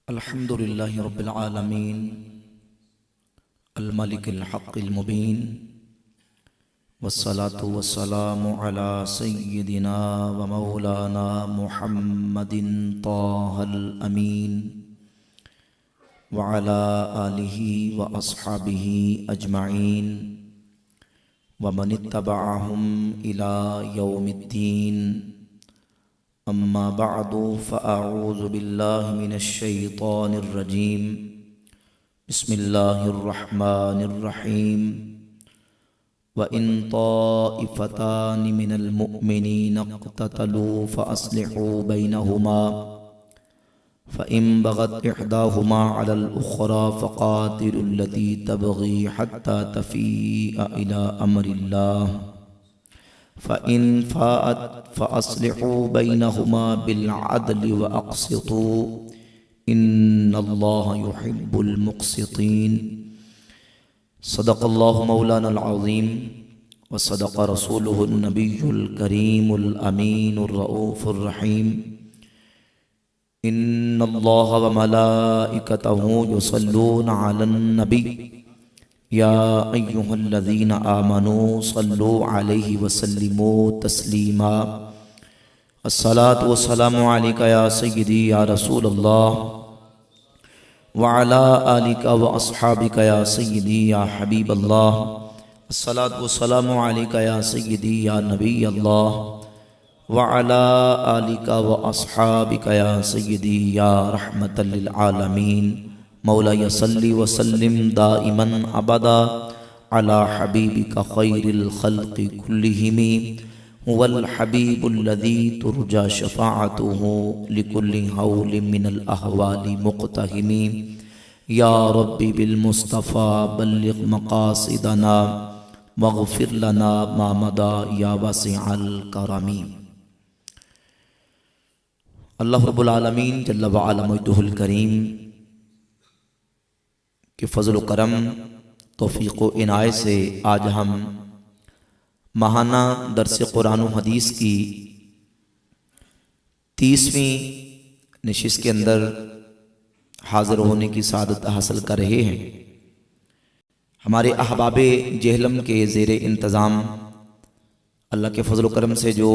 अल्हम्दुलिल्लाहि रब्बिल आलमीन अल मलिकिल हक़्क़िल मुबीन वस्सलातु वस्सलामु अला सय्यिदिना व मौलाना मुहम्मदिन ताहल अमीन व अला आलिहि व अस्हाबिहि अजमाइन व मन इत्तबअहुम इला यौमिद्दीन। अम्मा बअदु फ़अऊज़ु बिल्लाहि मिनश शैतानिर रजीम। बिस्मिल्लाहिर रहमानिर रहीम। व इन ताइफ़तानि मिनल मुअ्मिनीना इक़्ततलू फ़अस्लिहू बैनहुमा फ़इन बग़त इहदाहुमा अलल उख़रा फ़क़ातिलुल लती तबग़ी हत्ता तफ़ीअ इला अम्रिल्लाह फ़इन फ़ाअत फ़अस्लिहू बैनहुमा बिलअदलि व अक़्सितू इन्नल्लाहा युहिब्बुल मुक़्सितीन। सदक़ल्लाहु मौलानल अज़ीम व सदक़ रसूलुहुन नबियुल करीमुल अमीनुर रऊफ़ुर रहीम। इन्नल्लाहा व मलाइकतहु युसल्लूना अलन नबी या अय्युहल्लज़ीना आमनू सल्लू अलैहि वसल्लिमू तस्लीमा। अस्सलातु वस्सलामु अलैका या सय्यदी या रसूलल्लाह व अला आलिका व अस्हाबिका या सय्यदी या हबीबल्लाह। अस्सलातु वस्सलामु अलैका या सय्यदी या नबीयल्लाह व अला आलिका व अस्हाबिका या सय्यदी या रहमतल लिल आलमीन। मौला सल्ली व सल्लिम दाइमन अबदा अला हबीबिका खैरिल खल्क़ि कुल्लिहिम हुवल हबीबुल्लज़ी तुरजा शफ़ाअतुहु लिकुल्लि हौलिन मिनल अहवालि मुक़्तहिम। या रब्बी बिल मुस्तफ़ा बल्लिग़ मक़ासिदना वग़फ़िर लना मा मदा या वासिअल करमी। अल्लाह रब्बुल आलमीन जल्ल व अला मजदुहुल करीम कि फ़ज़ल व करम तौफ़ीक़ व इनायत से आज हम माहाना दर्स कुरान व हदीस की 30वीं नशिस्त के अंदर हाज़िर होने की सादत हासिल कर रहे हैं। हमारे अहबाबे जहलम के ज़ेर इंतज़ाम अल्लाह के फ़ज़ल व करम से जो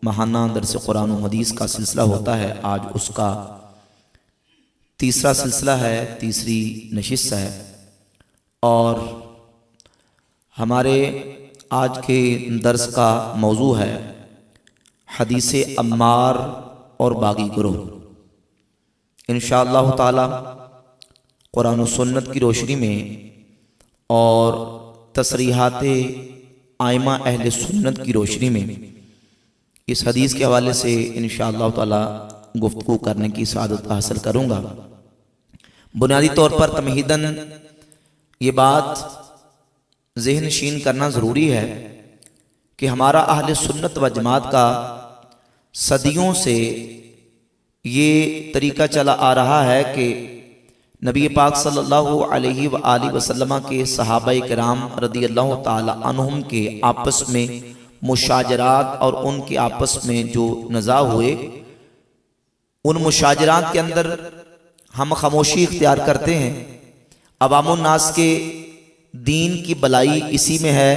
माहाना दर्स कुरान व हदीस का सिलसिला होता है, आज उसका तीसरा सिलसिला है, तीसरी नशिस्त है। और हमारे आज के दर्स का मौजू है हदीस अम्मार और बागी ग्रोह। इंशाअल्लाह ताला कुरान और सुन्नत की रोशनी में और तसरीहाते आइमा अहले सुन्नत की रोशनी में इस हदीस के हवाले से इंशाअल्लाह ताला गुफ्तगू करने की सादत हासिल करूँगा। बुनियादी तौर पर तमहीदन ये बात ज़हन नशीन करना ज़रूरी है कि हमारा अहले सुन्नत व जमात का सदियों से ये तरीका चला आ रहा है कि नबी पाक सल्लल्लाहु अलैहि व आलिहि वसल्लम के सहाबाए किराम रदियल्लाहु ताला अन्हुम के आपस में मुशाजरात और उनके आपस में जो नज़ा हुए, उन मुशाजरात के अंदर हम खामोशी इख्तियार करते हैं। अवामुन नास के दीन की भलाई इसी में है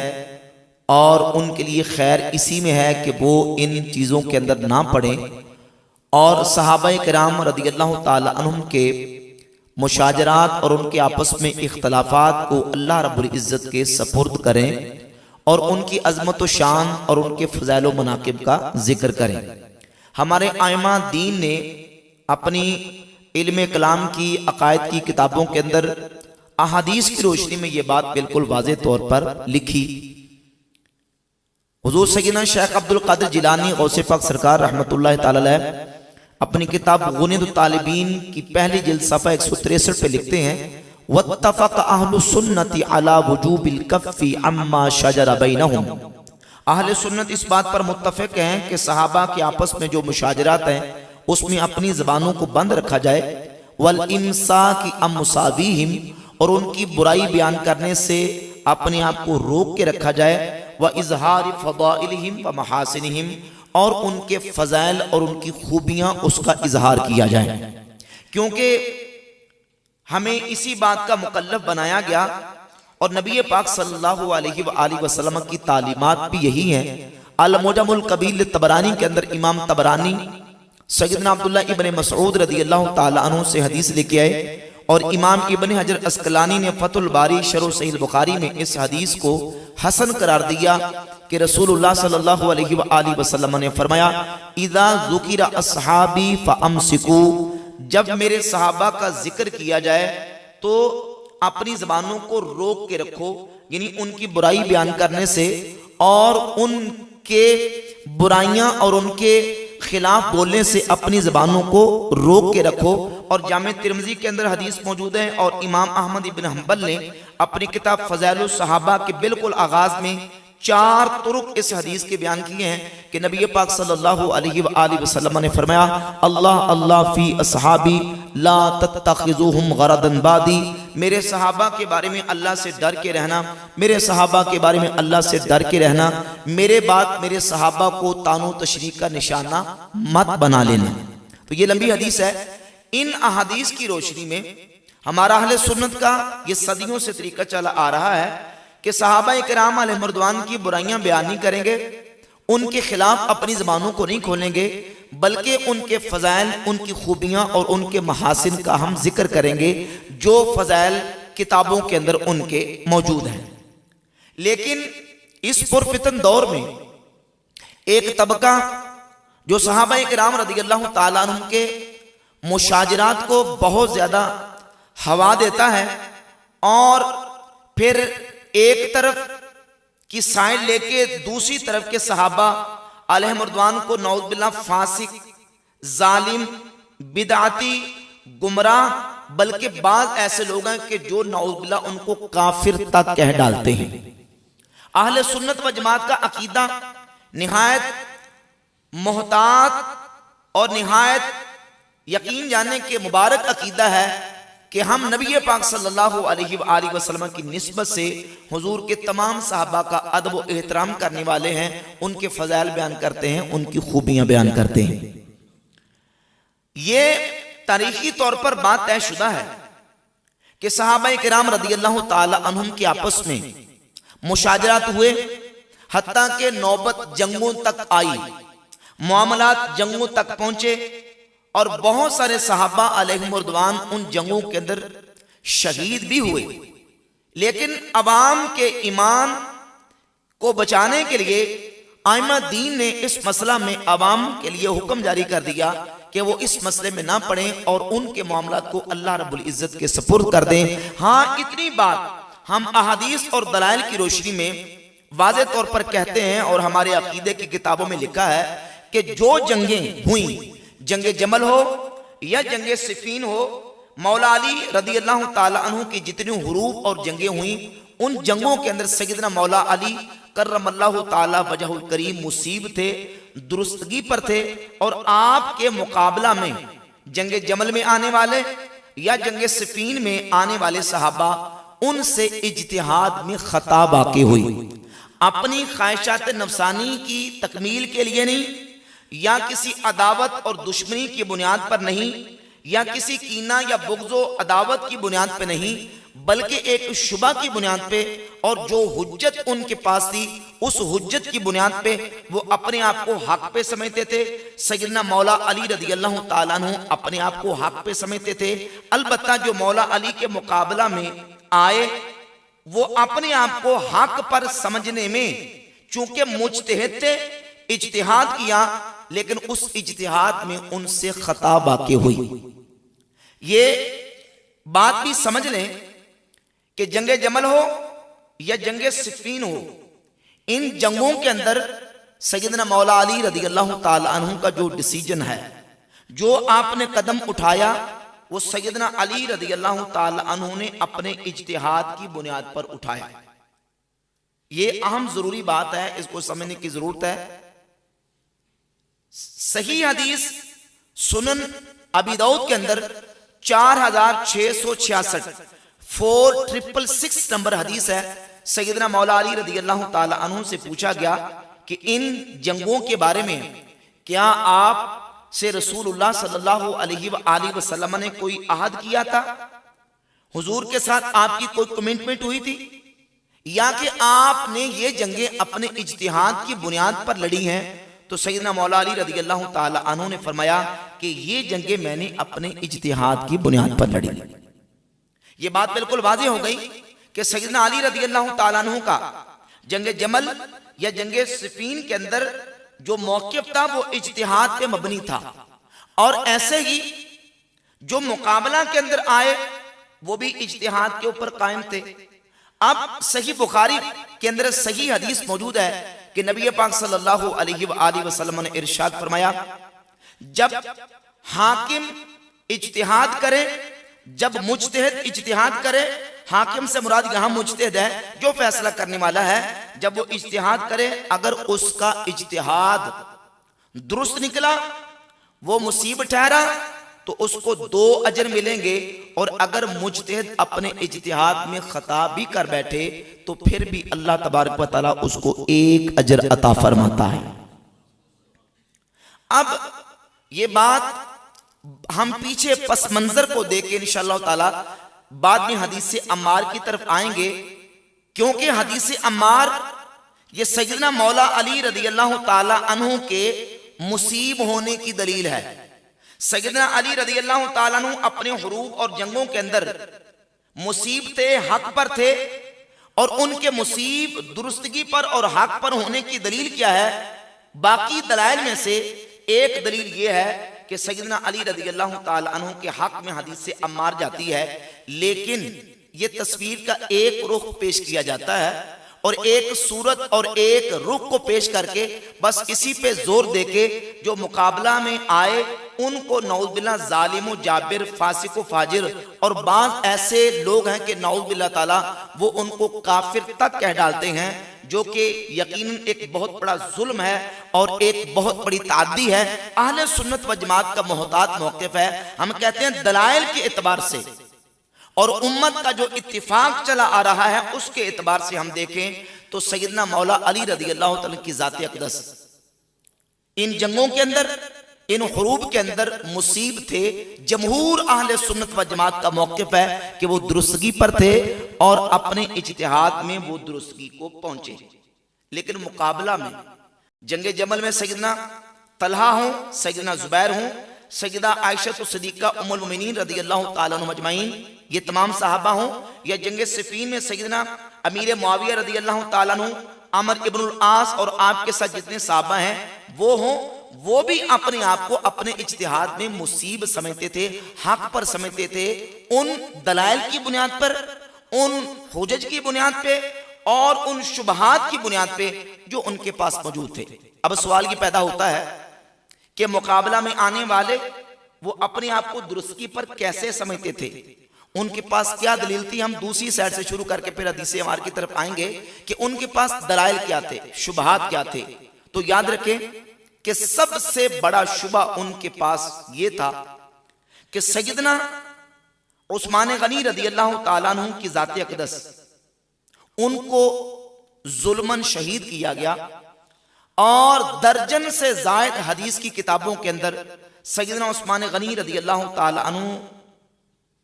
और उनके लिए खैर इसी में है कि वो इन चीज़ों के अंदर ना पड़ें और सहाबाए किराम रदियल्लाहु ताला अन्हुम के मुशाजरात और उनके आपस में इख्तलाफात को अल्लाह रब्बुल इज़्ज़त के सपुर्द करें और उनकी अज़मत व शान और उनके फ़ज़ाइल व मनाक़िब का जिक्र करें। हमारे आइमा दीन ने अपनी इल्म कलाम की अकायद की किताबों के अंदर अहादीस की रोशनी में ये बात बिल्कुल वाज़ेह तौर पर लिखी। हुज़ूर सय्यदना शेख अब्दुल क़ादिर जिलानी गौसे पाक सरकार रहमतुल्लाह ताला अलैह अपनी किताब गुनियत तालिबीन की पहली जिल्द सफ़ा 163 पे लिखते हैं, वत्तफ़क़ अहलु सुन्नति अला वुजूबिल कफ़्फ़ि अम्मा शजरा बैनहुम। अहले सुन्नत इस बात पर मुत्तफ़िक़ हैं कि सहाबा के आपस में जो मुशाजरात हैं उसमें अपनी ज़बानों को बंद रखा जाए, वल इम्साकी अम मुसावीहिम, और उनकी बुराई बयान करने से अपने आप को रोक के रखा जाए, व इजहार फ़दाइलिहिम व महासिनिहिम, और उनके फ़ज़ाइल और उनकी खूबियाँ उसका इजहार किया जाए। क्योंकि हमें इसी बात का मुकल्लफ बनाया गया और नबी पाक सल्लल्लाहु अलैहि वसल्लम की तालीमात भी यही हैं। अल-मुजम्मुल कबीर तबरानी के अंदर इमाम तबरानी सैयदना अब्दुल्लाह इब्न मसऊद रदियल्लाहु ताला अन्हु से हदीस लेके आए और इमाम इब्न हजर अस्कलानी ने फतुल बारी शरह सहीह बुखारी में इस हदीस को हसन करार दिया कि रसूलुल्लाह सल्लल्लाहु अलैहि वसल्लम ने फरमाया, इज़ा ज़ुकिरा अस्हाबी फअमसिकू, जब मेरे सहाबा का जिक्र किया जाए तो अपनी जबानों को रोक के रखो, यानी उनकी बुराई बयान करने से और उनके बुराइयां और उनके खिलाफ बोलने से अपनी जबानों को रोक के रखो। और जामे तिरमिज़ी के अंदर हदीस मौजूद है और इमाम अहमद इब्न हंबल ने अपनी किताब फज़ाइलुस सहाबा के बिल्कुल आगाज में 4 तुरुक इस हदीस के बयान किए हैं कि नबी पाक सल्लल्लाहु अलैहि वसल्लम ने फरमाया, अल्लाह अल्लाह फी असहाबी ला तत्तखिज़ूहुम गरदन बादी, मेरे सहाबा के बारे में अल्लाह से डर के रहना, मेरे सहाबा के बारे में अल्लाह से डर के रहना, मेरे बाद मेरे सहाबा को तानो तशरीक का निशाना मत बना लेना। तो ये लंबी हदीस है। इन अहादीस की रोशनी में हमारा अहले सुन्नत का ये सदियों से तरीका चला आ रहा है कि सहाबा किराम अलैहिर्रिज़वान की बुराइयां बयान नहीं करेंगे, उनके खिलाफ अपनी ज़बानों को नहीं खोलेंगे, बल्कि उनके फ़ज़ाइल, उनकी खूबियां और उनके महासिन का हम जिक्र करेंगे जो फ़ज़ाइल किताबों के अंदर उनके मौजूद हैं। लेकिन इस पुरफितन दौर में एक तबका जो सहाबा किराम रज़ियल्लाहु ताला अन्हुम के मुशाजरात को बहुत ज्यादा हवा देता है और फिर एक तरफ की साइड लेके दूसरी तरफ के सहाबा अलैहिर्रिज़वान को नऊज़ बिल्लाह फासिक, जालिम, बिदअती, गुमराह, बल्कि बाज ऐसे लोग हैं कि जो नऊज़ बिल्लाह उनको काफिर तक कह डालते हैं। अहले सुन्नत व जमात का अकीदा निहायत मोहतात और निहायत यकीन जानने के मुबारक अकीदा है कि हम नबी पाक सल्लल्लाहु अलैहि वसल्लम की निस्बत से हुजूर के तमाम सहाबा का अदब व एहतराम करने वाले हैं, उनके फज़ाइल बयान करते हैं, उनकी खूबियां बयान करते हैं। ये तारीखी तौर पर बात तयशुदा है कि सहाबा किराम रज़ियल्लाहु ताला अन्हुम के आपस में मुशाजरात हुए, हत्ता के नौबत जंगों तक आई, मामलात जंगों तक पहुंचे और बहुत सारे सहाबा अलैहिर्रिज़वान उन जंगों के अंदर शहीद भी हुए। लेकिन अवाम के ईमान को बचाने के लिए आइमा दीन ने इस मसला में अवाम के लिए हुक्म जारी कर दिया कि वो इस मसले में ना पड़ें और उनके मामलात को अल्लाह रब्बुल इज्जत के सुपुर्द कर दें। हाँ, इतनी बात हम अहादीस और दलाइल की रोशनी में वाज़े तौर पर कहते हैं और हमारे अकीदे की किताबों में लिखा है कि जो जंगें हुई, जंगे जमल हो या जंगे सिफीन हो, मौला अली रज़ियल्लाहु ताला अन्हु की जितनी हुरूब और जंगे हुई, उन जंगों के अंदर सैयदना मौला अली करमल्लाहु ताला वजहुल करीम मुसीब थे, दुरुस्तगी पर थे और आपके मुकाबला में जंगे जमल में आने वाले या जंगे सिफीन में आने वाले सहाबा उनसे इज्तिहाद में खता वाक़ई हुई। अपनी ख्वाहिशात नफसानी की तकमील के लिए नहीं, या किसी अदावत और दुश्मनी की बुनियाद पर नहीं, या किसी कीना या बुग़्ज़ो अदावत की बुनियाद पर नहीं, बल्कि एक शुबा की बुनियाद पे और जो हुज्जत उनके पास थी उस हुज्जत की बुनियाद पे वो अपने आप को हक पे समझते थे। सैयदना मौला अली रज़ियल्लाहु ताला अन्हु अपने आप को हक पे समझते थे। अलबत्ता जो मौला अली के मुकाबला में आए वो अपने आप को हक पर समझने में चूंकि मुज्तहिद थे, इज्तिहाद किया, लेकिन उस इज्तिहाद में उनसे खता वाक़ई हुई। ये बात भी समझ लें कि जंगे जमल हो या जंगे सिफ़ीन हो, इन जंगों के अंदर सैयदना मौला अली रज़ियल्लाहु ताला अन्हु का जो डिसीजन है, जो आपने कदम उठाया, वो सैयदना अली रज़ियल्लाहु ताला अन्हु ने अपने इज्तिहाद की बुनियाद पर उठाया। ये अहम जरूरी बात है, इसको समझने की जरूरत है। सही हदीस सुनन अबी दाऊद के अंदर 4666 4666 नंबर हदीस है। सैयदना मौला अली रज़ियल्लाहु ताला अन्हु से पूछा गया कि इन जंगों के बारे में क्या आप से रसूलुल्लाह सल्लल्लाहु अलैहि वसल्लम ने कोई अहद किया था? हुजूर के साथ आपकी कोई कमिटमेंट हुई थी, या कि आपने ये जंगें अपने इज्तिहाद की बुनियाद पर लड़ी हैं? तो सैयदना मौला अली रज़ी अल्लाह ताला अन्हु ने फरमाया कि ये जंगें मैंने अपने इज्तिहाद की बुनियाद पर लड़ी। ये बात बिल्कुल वाज़ेह हो गई कि सैयदना अली रज़ी अल्लाह ताला अन्हु का जंगे जमल या जंगे सिफीन के अंदर जो मौक़िफ़ था वो इज्तिहाद पे मबनी था, और ऐसे ही जो मुकाबला के अंदर आए वो भी इज्तिहाद के ऊपर कायम थे। अब सही बुखारी के अंदर सही हदीस मौजूद है कि नबी पाक सल्लल्लाहु अलैहि वसल्लम ने इरशाद फरमाया, जब हाकिम इज्तिहाद करे, जब मुज्तहिद इज्तिहाद करे, हाकिम से मुराद यहाँ मुज्तहिद है जो फैसला करने वाला है, जब वो इज्तिहाद करे, अगर उसका इज्तिहाद दुरुस्त निकला, वो मुसीब ठहरा, तो उसको 2 अजर मिलेंगे, और अगर मुज्तहिद अपने इज्तिहाद में खता भी कर बैठे तो फिर भी अल्लाह तबारक व तआला उसको 1 अजर अता फरमाता है। अब ये बात हम पीछे पस मंजर को देख के इंशाअल्लाह ताला बाद में हदीस से अम्मार की तरफ आएंगे, क्योंकि हदीस से अम्मार ये सैयदना मौला अली रज़ी अल्लाह ताला अन्हु के मुसीब होने की दलील है। सैयदना अली रज़ी अल्लाह ताला अन्हु अपने हुरूब और जंगों के अंदर मुसीब थे, हक पर थे, और उनके मुसीब दुरुस्तगी पर और हक पर होने की दलील क्या है? बाकी दलाइल में से एक दलील ये है कि सैयदना अली रज़ी अल्लाह ताला अन्हु के हक में हदीस से अम्मार जाती है, लेकिन ये तस्वीर का एक रुख पेश किया जाता है और एक सूरत और एक रुख को पेश करके बस इसी पे जोर देके जो मुकाबला में आए उनको नऊज़ बिल्लाह जालिम जाबिर फासिक फाजिर और बाज़ ऐसे लोग हैं कि नऊज़ बिल्लाह ताला वो उनको काफिर तक कह डालते हैं, जो कि यकीनन एक बहुत बड़ा जुल्म है और एक बहुत बड़ी ताद्दी है। अहले सुन्नत व जमात का मोहतात मौक़िफ़ है। हम कहते हैं दलाइल के एतबार से और उम्मत का जो इत्तिफाक चला आ रहा है उसके एतबार से हम देखें तो सैयदना मौला अली रज़ी अल्लाह तआला की ज़ात अक़दस इन जंगों के अंदर, इन हुरूब के अंदर मुसीब थे। जमहूर अहले सुन्नत व जमात का मौक़िफ़ है कि वो दुरुस्तगी पर थे और अपने इज्तिहाद में वो दुरुस्तगी को पहुंचे। लेकिन मुकाबला में जंगे जमल में सैयदना तलहा हों, सैयदना जुबैर हों, सैयदा आयशा सिद्दीक़ा उम्मुल मोमिनीन रज़ी अल्लाह तआला अन्हा अजमाइन, ये तमाम सहाबा हों, या जंगे सिफ़ीन में सैयदना अमीर मुआविया रज़ी अल्लाह तआला अन्हु, अमर इब्नुल आस और आपके साथ जितने सहाबा हैं वो हों, वो भी अपने आप को अपने इज्तिहाद में मुसीब समझते थे, हक पर समझते थे, उन दलाइल की बुनियाद पर, उन हुज्जत की बुनियाद पे और उन शुबहात की बुनियाद पे जो उनके पास मौजूद थे। अब सवाल ये पैदा होता है कि मुकाबला में आने वाले वो अपने आप को दुरुस्तगी पर कैसे समझते थे, उनके पास क्या दलील थी। हम दूसरी साइड से शुरू करके फिर हदीस हमारे की तरफ आएंगे कि उनके पास दलाइल क्या थे, शुबहात क्या थे। तो याद रखें कि सबसे बड़ा शुबा उनके पास ये था कि सैयदना उस्मान गनी रज़ी अल्लाह तआला अन्हु की ज़ात अक़दस उनको जुल्मन शहीद किया गया और दर्जन से ज़ायद हदीस की किताबों के अंदर सैयदना उस्मान गनी रज़ी अल्लाह तआला अन्हु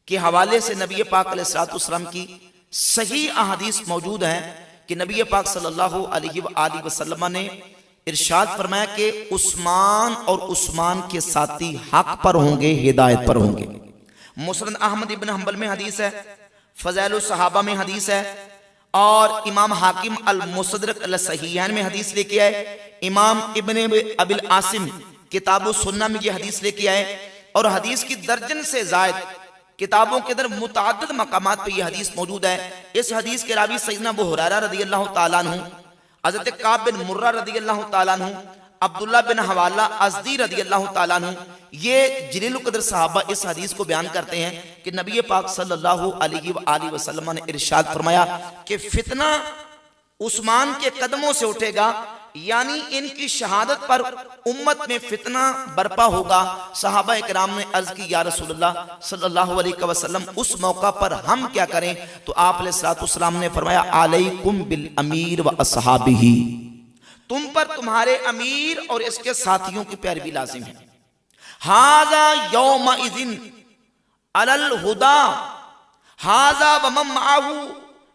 के हवाले से नबी पाक अलैहिस्सलातु वस्सलाम की सही अहादीस मौजूद हैं कि नबी पाक सल्लल्लाहु अलैहि वसल्लम ने इरशाद फरमाया कि उस्मान और उस्मान के साथी हक पर होंगे, हिदायत पर होंगे। मुस्नद अहमद इब्न हंबल में हदीस है, फ़ज़ाइलुस सहाबा में हदीस है, और इमाम हाकिम अल मुस्तदरक अल सहीहैन में हदीस लेके आए, इमाम इब्न अबिल आसिम किताबु सुन्ना में ये हदीस लेके आए, और हदीस की दर्जन से ज़ायद किताबों के अंदर मुताद्दिद मकामात पे ये हदीस मौजूद है। इस हदीस के रावी सैयदना अबू हुरैरा रज़ी अल्लाह तआला अन्हु, हज़रत काब बिन मुर्रा रज़ी अल्लाह तआला अन्हु, अब्दुल्लाह बिन हवाला अज़दी रज़ी अल्लाह तआला अन्हु, ये जलील क़द्र सहाबा इस हदीस को बयान करते हैं कि नबी पाक सल्लल्लाहु अलैहि वसल्लम ने इरशाद फरमाया कि फितना उस्मान के कदमों से उठेगा, यानी इनकी शहादत पर उम्मत में फितना बर्पा होगा। सहाबा इकराम ने अर्ज की, या रसूलल्लाह सल्लल्लाहु अलैहि वसल्लम उस मौका पर हम क्या करें? तो आप अलैहिस्सलातु वस्सलाम ने फरमाया, अलैकुम बिल अमीर व अस्हाबिही, तुम पर तुम्हारे अमीर और इसके साथियों की पैरवी लाजिम है। हाजा यौमइज़िन अलल हुदा, हाजा व मम माहू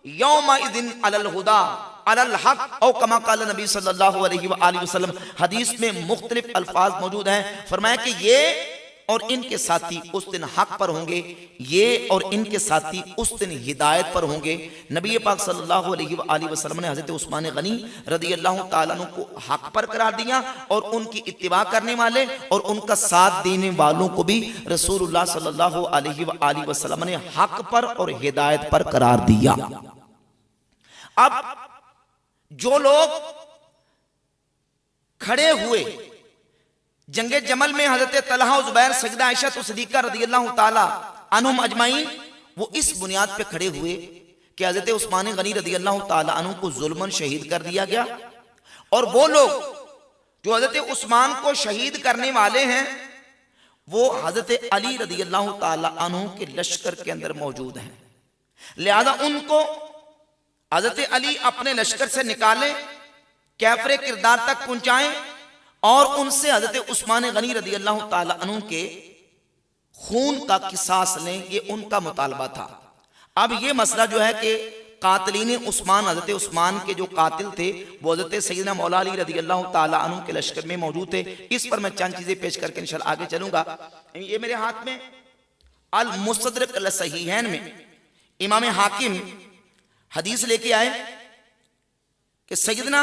यौमइज़िन अलल हुदा अलल हक औ कमा क़ाल नबी सल्लल्लाहु अलैहि वसल्लम। हदीस में मुख्तलिफ अल्फाज मौजूद हैं। फरमाया कि ये और इनके साथी उस दिन हक पर होंगे, ये और इनके साथी उस दिन हिदायत पर होंगे। नबी पाक सल्लल्लाहु अलैहि वसल्लम ने हज़रत उस्मान गनी रदियल्लाहु ताला अन्हु को हक पर करार दिया और उनकी इत्तिबा करने वाले और उनका साथ देने वालों को भी रसूलुल्लाह सल्लल्लाहु अलैहि वसल्लम ने हक पर और हिदायत पर करार दिया। अब जो लोग खड़े हुए जंगे जमल में हजरत तलहा और जुबैर, सजदा आयशा तो सिद्दीका रदियल्लाहु ताला अन्हुम अजमाइन, वो इस बुनियाद पे खड़े हुए कि हजरत उस्मान गनी रदियल्लाहु ताला अन्हु को जुल्मन शहीद कर दिया गया। और वो लोग जो हजरत उस्मान को शहीद करने वाले हैं वो हजरत अली रदियल्लाहु ताला अन्हु के लश्कर के अंदर मौजूद हैं। लिहाजा उनको हजरत अली अपने लश्कर से निकालें, कैफरे किरदार तक पहुंचाएं और उनसे हजरत उस्मान गनी रदियल्लाहु ताला अन्हु के खून का किसास लें, ये उनका मुतालबा था। अब ये मसला जो है कि कातिलीन उस्मान, हजरत उस्मान के जो कातिल थे वो हजरत सैयदना मौला अली रदियल्लाहु ताला अन्हु के लश्कर में मौजूद थे। इस पर मैं चंद चीजें पेश करके इंशाअल्लाह आगे चलूंगा। ये मेरे हाथ में अल मुस्तदरक अल सहीहैन में इमाम हाकिम हदीस लेके आए कि सैयदना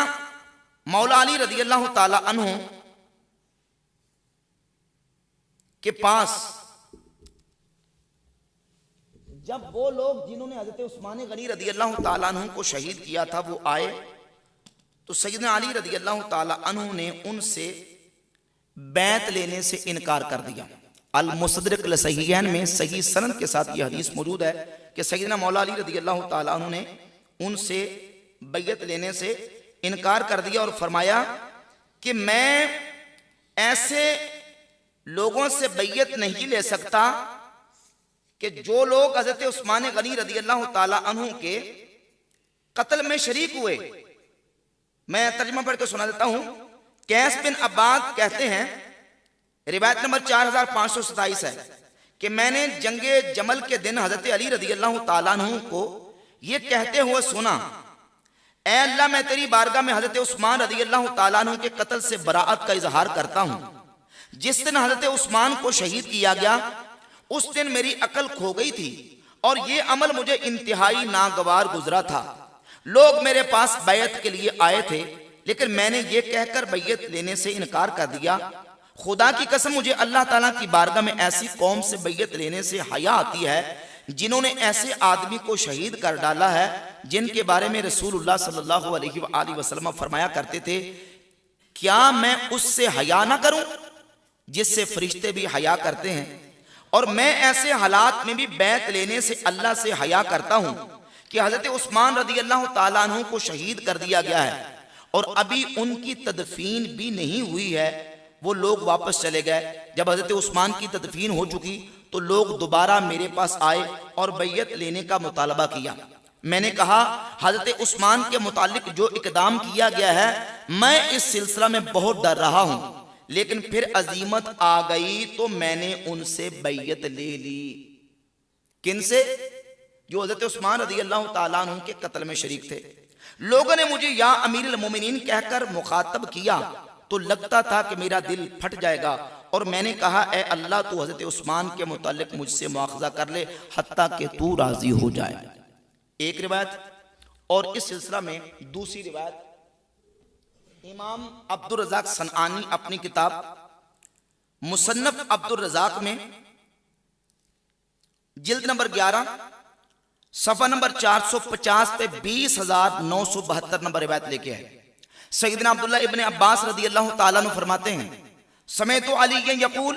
मौला अली रदियल्लाहु ताला अन्हु के पास जब वो लोग जिन्होंने हजरत उस्मान गनी रदियल्लाहु ताला अन्हु को शहीद किया था वो आए तो सैयदना अली रदियल्लाहु ताला अन्हु ने उनसे बैत लेने से इनकार कर दिया। अल मुस्तदरक अल सहीहैन में सही सनद के साथ यह हदीस मौजूद है कि सैयदना मौला अली रदियल्लाहु ताला अन्हु ने उनसे बैत लेने से इनकार कर दिया और फरमाया कि मैं ऐसे लोगों से बैयत नहीं ले सकता कि जो लोग हजरत उस्मान गनी रदियल्लाहु ताला अन्हु के कत्ल में शरीक हुए। मैं तर्जुमा पढ़ के सुना देता हूं। कैस बिन अब्बाद कहते हैं, रिवायत नंबर 4527 है कि मैंने जंगे जमल के दिन हजरत अली रदियल्लाहु ताला अन्हु को यह कहते हुए सुना, ऐ अल्लाह मैं तेरी बारगाह में हजरत उस्मान रदियल्लाहु ताला अन्हु के कत्ल से बराअत का इजहार करता हूं। जिस दिन हजरत उस्मान को शहीद किया गया उस दिन मेरी अकल खो गई थी और ये अमल मुझे इंतहाई नागवार गुजरा था। लोग मेरे पास बैत के लिए आए थे लेकिन मैंने ये कहकर बैत लेने से इनकार कर दिया, खुदा की कसम मुझे अल्लाह ताला की बारगाह में ऐसी कौम से बैत लेने से हया आती है जिन्होंने ऐसे आदमी को शहीद कर डाला है जिनके बारे में रसूलुल्लाह सल्लल्लाहु अलैहि वसल्लम फरमाया करते थे, क्या मैं उससे हया ना करूं जिससे फरिश्ते भी हया करते हैं। और मैं ऐसे हालात में भी बैत लेने से अल्लाह से हया करता हूं कि हजरत उस्मान रदियल्लाहु ताला अन्हु को शहीद कर दिया गया है और अभी उनकी तदफीन भी नहीं हुई है। वो लोग वापस चले गए। जब हजरत उस्मान की तदफीन हो चुकी तो लोग दोबारा मेरे पास आए और बैयत लेने का मुतालबा किया। मैंने कहा, हजरत उस्मान के मुतालिक जो इकदाम किया गया है मैं इस सिलसिला में बहुत डर रहा हूं, लेकिन फिर अजीमत आ गई तो मैंने उनसे बैयत ले ली। किन से? जो हजरत उस्मान रदियल्लाहु ताला अन्हु के कत्ल में शरीक थे। लोगों ने मुझे या अमीरुल मोमिनीन कहकर मुखातब किया तो लगता था कि मेरा दिल फट जाएगा और मैंने कहा, ए अल्लाह तू हजरत उस्मान के मुतालिक मुझसे मुआखजा कर ले हत्ता कि तू राजी हो जाए। एक रिवायत। और इस सिलसिला में दूसरी रिवायत इमाम अब्दुर रज़ाक सनआनी अपनी किताब मुसन्नफ अब्दुर रज़ाक में जिल्द नंबर 11 सफ़ा नंबर 450 पे 20,972 नंबर रिवायत लेके आए। सैयदना अब्दुल्लाह इब्ने अब्बास रदियल्लाहु ताला अन्हु फरमाते हैं, समय तो अली यकूल,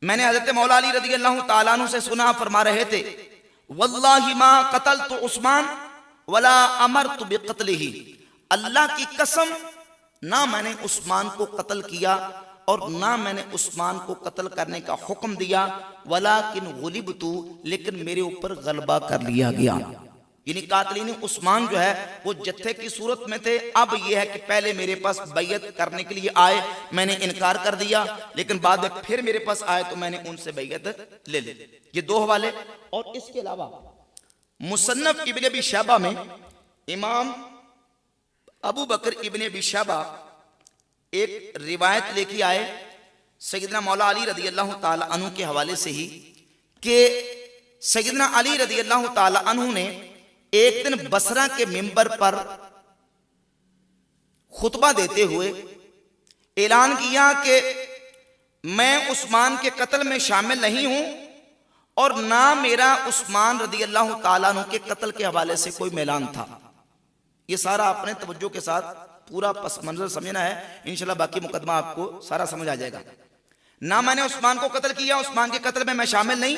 मैंने हजरत मौला अली रदियल्लाहु ताला अन्हु से सुना, फरमा रहे थे, वल्लाहि मा क़तलतु उस्मान वला अमरतु बिक़त्लिही, अल्लाह की कसम ना मैंने उस्मान को कत्ल किया और ना मैंने उस्मान को कत्ल करने का हुक्म दिया, वलाकिन गुलिबतु, लेकिन मेरे ऊपर गलबा कर लिया गया। यानी कातिलीन उस्मान जो है वो जत्थे की सूरत में थे। अब यह है कि पहले मेरे पास बैयत करने के लिए आए, मैंने इनकार कर दिया, लेकिन बाद में फिर मेरे पास आए तो मैंने उनसे बैयत ले ली। ये दो हवाले। और इसके अलावा मुसन्नफ इब्न अबी शैबा में इमाम अबू बकर इब्न अबी शैबा एक रिवायत लेके आए सैयदना मौला अली रदी अल्लाह ताला अन्हु के हवाले से ही कि सैयदना अली रदी अल्लाह ताला अन्हु ने एक दिन बसरा के मिंबर पर खुतबा देते हुए ऐलान किया कि मैं उस्मान के कत्ल में शामिल नहीं हूं और ना मेरा उस्मान रदी अल्लाह ताला अन्हु के कत्ल के हवाले से कोई ऐलान था। ये सारा आपने तवज्जो के साथ पूरा पस मंजर समझना है, इंशाल्लाह बाकी मुकदमा आपको सारा समझ आ जाएगा। ना मैंने उस्मान को कत्ल किया, उस्मान के कत्ल में मैं शामिल नहीं,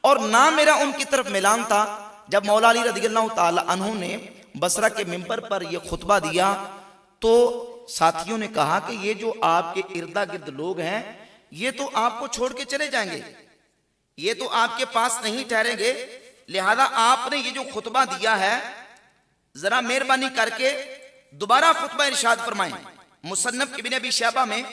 और ना मेरा उनकी तरफ मिलान था। जब मौला अली रज़ियल्लाहु ताला अन्हु ने बसरा के मिंबर पर यह खुतबा दिया तो साथियों ने कहा कि ये जो आपके इर्दा गिर्द लोग हैं ये तो आपको छोड़ के चले जाएंगे, ये तो आपके पास नहीं ठहरेंगे, लिहाजा आपने ये जो खुतबा दिया है जरा मेहरबानी करके दोबारा खुतबा इरशाद फरमाएं। मुसन्नफ इब्न अबी शैबा में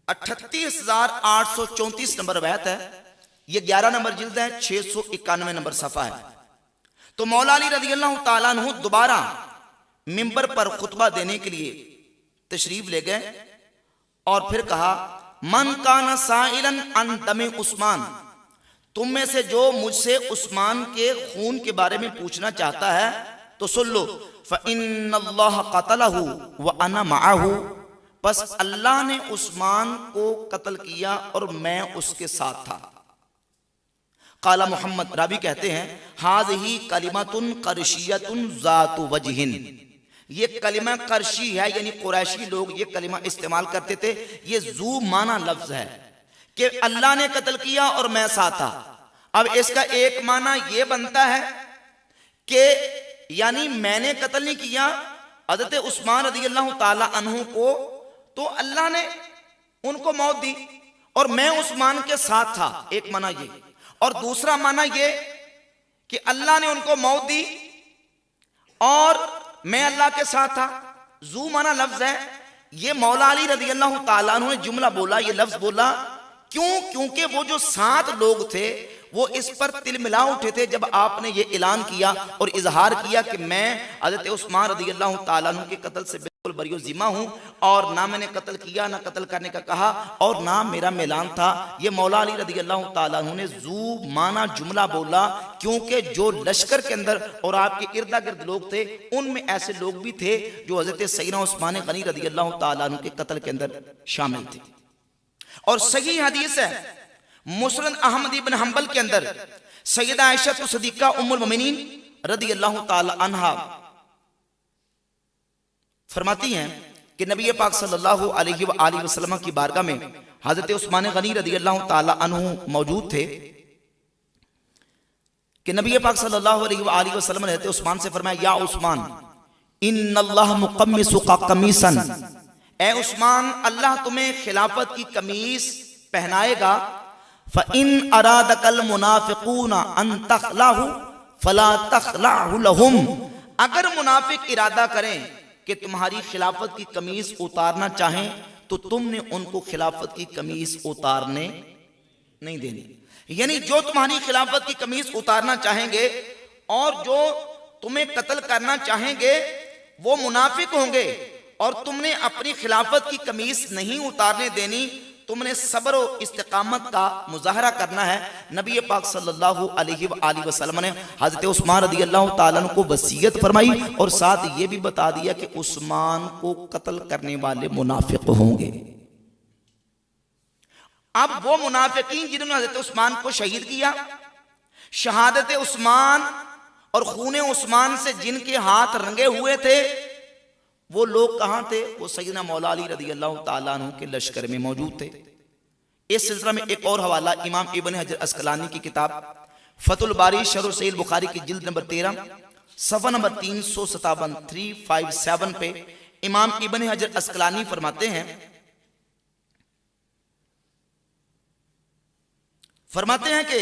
38,834 नंबर रवायत है। ये 11 नंबर जिल्द है, 691 नंबर सफा है। तो मौला अली रज़ियल्लाहु ताला अन्हु दोबारा मिंबर पर खुतबा देने के लिए तशरीफ ले गए और फिर कहा, मन काना साइलन अन दमे उस्मान, तुम में से जो मुझसे उस्मान के खून के बारे में पूछना चाहता है तो सुन लो। फ़इन्नल्लाह क़तलहु व अना मअहु, बस अल्लाह ने उस्मान को कत्ल किया और मैं उसके साथ था। काला मोहम्मद रावी कहते हैं, हाज़िही कलिमतुन क़रशिय्यतुन ज़ातु वजहिन, ये कलिमा करशी है, यानी कुरैशी लोग ये कलिमा इस्तेमाल करते थे। ये जू माना लफ्ज है कि अल्लाह ने कत्ल किया और मैं साथ था। अब इसका एक माना ये बनता है कि यानी मैंने कत्ल नहीं किया हज़रत उस्मान रज़ियल्लाहु ताला अन्हु को, तो अल्लाह ने उनको मौत दी और मैं उस्मान के साथ था, एक माना ये। और दूसरा माना ये कि अल्लाह ने उनको मौत दी और मैं अल्लाह के साथ था। जू माना लफ्ज है। ये मौला अली रज़ियल्लाहु ताला अन्हु ने जुमला बोला, ये लफ्ज बोला क्यों? क्योंकि वो जो 7 लोग थे वो इस पर तिलमिला उठे थे जब आपने ये ऐलान किया और इजहार किया कि मैं हज़रत उस्मान रज़ियल्लाहु ताला अन्हु के कत्ल से बिल्कुल बरी ज़िम्मा हूं और ना मैंने कत्ल किया, ना कत्ल करने का कहा और ना मेरा ऐलान था। ये मौला अली रज़ियल्लाहु ताला अन्हु ने जू माना जुमला बोला क्योंकि जो लश्कर के अंदर और आपके इर्दा गिर्द लोग थे उनमें ऐसे लोग भी थे जो हज़रत सैयदना उस्मान गनी रज़ियल्लाहु ताला अन्हु के कत्ल के अंदर शामिल थे। और सही हदीस है मुस्नद अहमद इब्न हंबल के अंदर सैयदा आयशा सिद्दीक़ा उम्मुल मोमिनीन रज़ियल्लाहु ताला अन्हा फरमाती हैं कि नबी पाक सल्लल्लाहु अलैहि वसल्लम की बारगाह में हज़रत उस्मान गनी रज़ियल्लाहु ताला अन्हु मौजूद थे कि नबी पाक सल्लल्लाहु अलैहि वसल्लम ने हज़रत उस्मान से फरमाया, या उस्मान इन्नल्लाह मुक़म्मिसुका कमीसन, ए उस्मान अल्लाह तुम्हें खिलाफत की कमीज पहनाएगा। फ़इन अरादकल मुनाफिकूना अन तखलाहु फला तखलाहु लहुम, अगर मुनाफिक इरादा करें कि तुम्हारी खिलाफत की कमीज उतारना चाहें तो तुमने उनको खिलाफत की कमीज उतारने नहीं देनी। यानी जो तुम्हारी खिलाफत की कमीज उतारना चाहेंगे और जो तुम्हें कत्ल करना चाहेंगे वो मुनाफिक होंगे और तुमने अपनी खिलाफत की कमीज नहीं उतारने देनी, तुमने सब्र और इस्तिकामत का मुजाहरा करना है। नबी पाक सल्लल्लाहु अलैहि वसल्लम ने हज़रत उस्मान रज़ियल्लाहु ताला अन्हु को वसीयत फरमाई और साथ ये भी बता दिया कि उस्मान को कत्ल करने वाले मुनाफिक होंगे। अब वो मुनाफिकीन जिन्होंने हज़रत उस्मान को शहीद किया, शहादत उस्मान और खून उस्मान से जिनके हाथ रंगे हुए थे, वो लोग कहां थे? वो सैयदना मौला अली रज़ियल्लाहु ताला अन्हु के लश्कर में मौजूद थे। इस सिलसिले में एक और हवाला इमाम इब्न हजर अस्कलानी की किताब फतुल बारी शरह सहीह बुखारी की जिल्द नंबर 13 सफ़ा नंबर 357 357 पे इमाम इब्न हजर अस्कलानी फरमाते हैं फरमाते हैं कि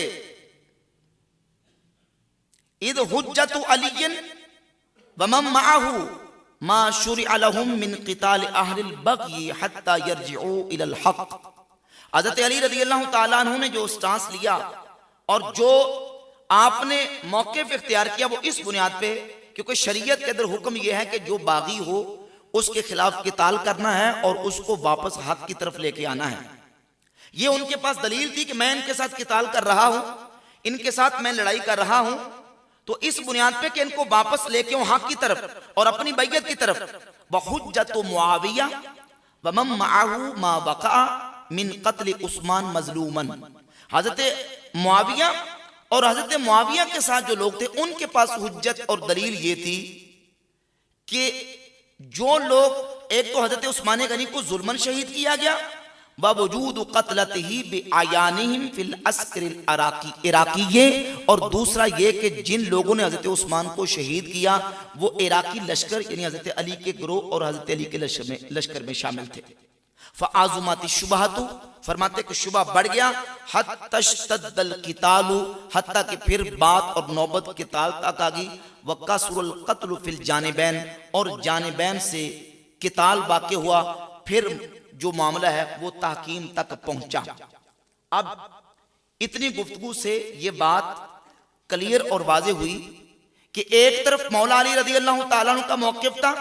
इद हुज्जतु अलिय्यन व मम मअहु मा शुरिअ लहुम मिन क़िताल अहलिल बग़ी हत्ता यरजिउ इलल हक़। हज़रत अली रज़ियल्लाहु ताला अन्हु ने जो स्टांस लिया और जो आपने मौक़िफ़ इख्तियार किया वो इस बुनियाद पे, क्योंकि शरीयत के अंदर हुक्म यह है कि जो बागी हो उसके खिलाफ किताल करना है और उसको वापस हक की तरफ लेके आना है। ये उनके पास दलील थी कि मैं इनके साथ किताल कर रहा हूं, इनके साथ मैं लड़ाई कर रहा हूं, तो इस बुनियाद पे कि इनको वापस लेके आऊं हक की तरफ और अपनी बैयत की तरफ। वहुज्जतु मुआविया व मम मअहु मा वक़अ मिन क़त्ल उस्मान मज़लूमन। हजरत मुआविया और हजरत मुआविया के साथ जो लोग थे उनके पास हुज्जत और दलील ये थी कि जो लोग, एक तो हजरत उस्मान गनी को जुल्मन शहीद किया गया, बावजूद क़त्लतिही बिअयानिहिम फिल अस्करिल इराकी, और दूसरा ये कि जिन लोगों ने हजरत उस्मान को शहीद किया वो इराकी लश्कर यानी हजरत अली के गिरोह और हजरत अली के लश्कर में शामिल थे। फ़आज़ुमाति शुबहतु, फरमाते कि शुबा बढ़ गया, हत्तश्तद्दल क़ितालु, हत्ता कि फिर बात और नौबत क़िताल तक आ गई। वक़सुरुल क़त्लु फिल जानिबैन, और जानिबैन से क़िताल वाक़ हुआ, फिर जो मामला है वो तहकीम तक पहुंचा। अब इतनी गुफ्तगू से ये बात क्लियर और वाज़ेह हुई कि एक तरफ मौला अली रज़ियल्लाहु ताला अन्हु का मौक़िफ़ था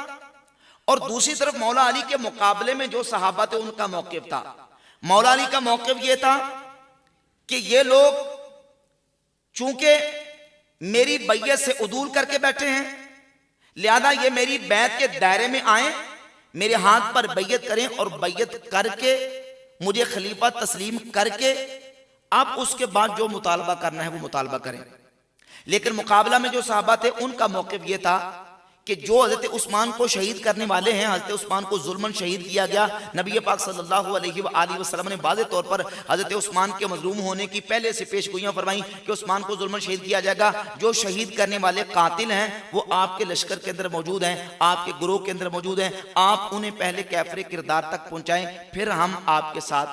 और दूसरी तरफ मौला अली के मुकाबले में जो सहाबा थे उनका मौक़िफ़ था। मौला अली का मौक़िफ़ ये था कि ये लोग चूंकि मेरी बैयत से उदूल करके बैठे हैं, लिहाजा ये मेरी बैत के दायरे में आए, मेरे हाथ पर बैयत करें और बैयत करके मुझे खलीफा तस्लीम करके अब उसके बाद जो मुतालबा करना है वो मुतालबा करें। लेकिन मुकाबला में जो सहाबा थे उनका मौक़िफ़ ये था कि जो हजरत उस्मान को शहीद करने वाले हैं, हजरत उस्मान को जुल्मन शहीद किया गया। नबी पाक सल्लल्लाहु अलैहि वसल्लम ने वाज़ेह तौर पर हजरत उस्मान के मजलूम होने की पहले से पेशगोइयां फरमाई कि उस्मान को जुल्मन शहीद किया जाएगा। जो शहीद करने वाले कातिल हैं वो आपके लश्कर के अंदर मौजूद हैं, आपके गुरोह के अंदर मौजूद हैं, आप उन्हें पहले कैफरे किरदार तक पहुंचाएं, फिर हम आपके साथ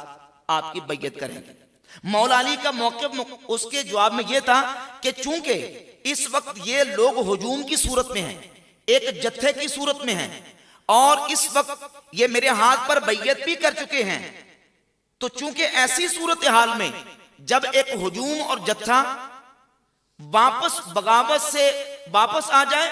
आपकी बैयत करेंगे। मौला अली का मौक़िफ़ उसके जवाब में यह था कि चूंकि इस वक्त ये लोग हुजूम की सूरत में हैं, एक जत्थे की सूरत में हैं, और इस वक्त ये मेरे हाथ पर बैयत भी कर चुके हैं, तो चूंकि ऐसी सूरत हाल में जब एक हुजूम और जत्था वापस बगावत से वापस आ जाए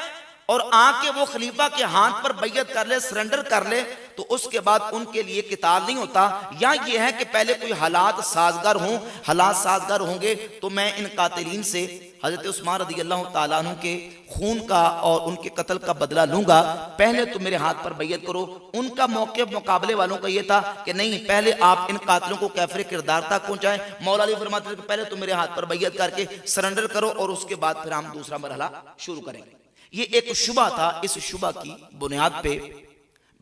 और आके वो खलीफा के हाथ पर बैयत कर ले, सरेंडर कर ले, तो उसके बाद उनके लिए किताल नहीं होता। या ये है कि पहले कोई हालात साजगार हों, हालात साजगार होंगे तो मैं इन कातिलीन से हजरत उस्मान रज़ियल्लाहु ताला अन्हु के खून का और उनके कत्ल का बदला लूंगा, पहले तो मेरे हाथ पर बैयत करो। उनका मौक़िफ़ मुकाबले वालों का ये था कि नहीं, पहले आप इन कातिलों को कैफरे किरदार तक पहुंचाएं। मौला अली फरमाते थे कि पहले तो मेरे हाथ पर बैयत करके सरेंडर करो और उसके बाद फिर हम दूसरा मरहला शुरू करेंगे। ये एक शुबा था, इस शुबा की बुनियाद पे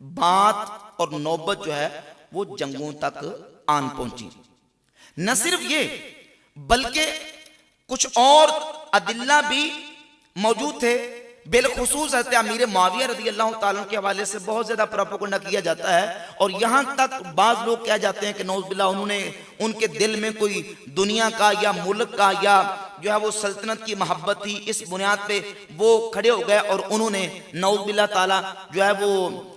बात और नौबत जो है वो जंगों तक आन पहुंची। न सिर्फ ये बल्कि कुछ और अदिल्ला भी मौजूद थे। बिलखुसूस हज़रत अमीर मुआविया रज़ियल्लाहु ताला के हवाले से बहुत ज्यादा प्रोपेगेंडा किया जाता है और यहां तक बाज लोग कह जाते हैं कि नौज़ बिल्लाह उन्होंने उनके दिल में कोई दुनिया का या मुल्क का या जो है वो सल्तनत की मोहब्बत थी, इस बुनियाद पे वो खड़े हो गए और उन्होंने नौज़ बिल्लाह ताला जो है वो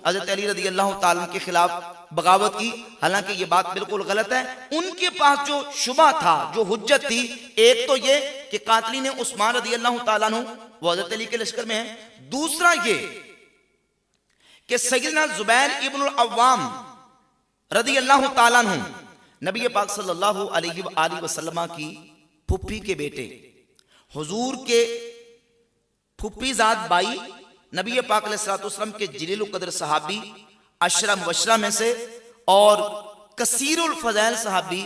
हज़रत अली रज़ियल्लाहु ताला के खिलाफ बगावत की। हालांकि ये बात बिल्कुल गलत है। उनके पास जो शुबा था, जो हुज्जत थी, एक तो ये कि कातिलीन उस्मान रज़ियल्लाहु ताला अन्हु वो हज़रत अली के लश्कर में है। दूसरा ये कि सय्यदना ज़ुबैर इब्न अव्वाम रज़ियल्लाहु ताला अन्हु नबी पाक सल्लल्लाहु अलैहि वसल्लम की फुप्पी के बेटे, हुजूर के फुप्पीज़ाद बाई, नबी पाक अलैहिस्सलातु वस्सलाम के जलील क़द्र सहाबी अशरा मुबशरा में से और कसीरुल फज़ाइल सहाबी,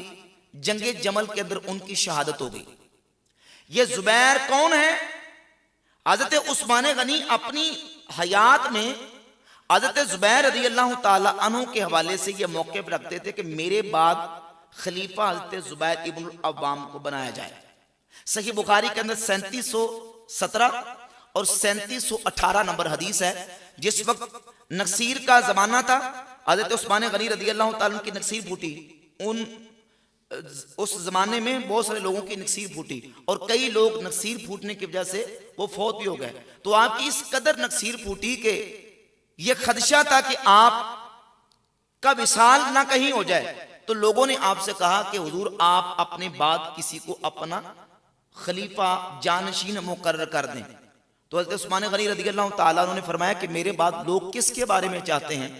जंगे जमल के अंदर उनकी शहादत हो गई। ये ज़ुबैर कौन है? हज़रत उस्मान गनी अपनी हयात में हज़रत ज़ुबैर रज़ियल्लाहु ताला अन्हु के हवाले से ये मौक़िफ़ रखते थे कि मेरे बाद खलीफा हज़रत ज़ुबैर इब्न अव्वाम को बनाया जाए। सही बुखारी के अंदर 3717 और 3718 नंबर हदीस है। जिस वक्त नक्सीर का जमाना था, हज़रत उस्मान गनी रज़ियल्लाहु ताला की नक्सीर फूटी, उन उस जमाने में बहुत सारे लोगों की नक्सीर फूटी और कई लोग नक्सीर फूटने की वजह से वो फौत भी हो गए। तो आपकी इस कदर नक्सीर फूटी के ये खदशा था कि आप का विसाल ना कहीं हो जाए। तो लोगों ने आपसे कहा कि हुजूर आप अपने बाद किसी को अपना खलीफा जानशीन मुकर्रर कर दें। तो हज़रत उस्मान गनी रज़ियल्लाहु ताला अन्हु ने फरमाया कि मेरे बाद लोग किसके बारे में चाहते हैं?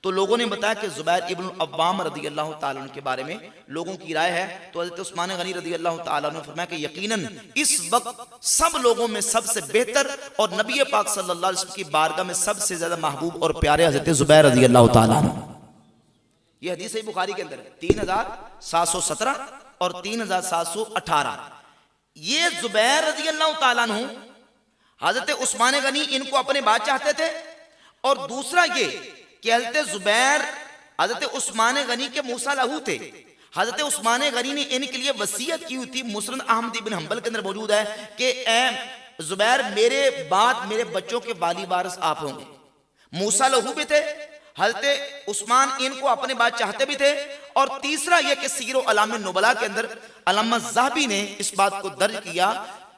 तो लोगों ने बताया कि ज़ुबैर इब्न अव्वाम रज़ियल्लाहु ताला अन्हु के बारे में लोगों की राय है। तो हज़रत उस्मान गनी रज़ियल्लाहु ताला अन्हु ने फरमाया कि यकीनन इस वक्त सब लोगों में सबसे बेहतर और नबी पाक सल्लल्लाहु अलैहि वसल्लम की बारगाह में सबसे ज्यादा महबूब और प्यारे हज़रत ज़ुबैर रज़ियल्लाहु ताला अन्हु। ये हदीस है बुखारी के अंदर 3717 और 3718। ये ज़ुबैर रज़ियल्लाहु ताला अन्हु हज़रत उस्मान गनी इनको अपने बाद चाहते थे। और दूसरा ये कि हज़रत ज़ुबैर हज़रत उस्मान गनी के मूसा लहू थे। हज़रत उस्मान गनी ने इनके लिए वसीयत की हुई थी, मुस्नद अहमद इब्न हंबल के अंदर मौजूद है कि ए ज़ुबैर मेरे बाद मेरे बच्चों के वाली वारिस आप होंगे। मूसा लहू भी थे, हज़रत उस्मान इनको अपने बाद चाहते भी थे। और तीसरा यह कि सीरो अलाम नुबला के अंदर अल्लामा ज़हबी ने इस बात को दर्ज किया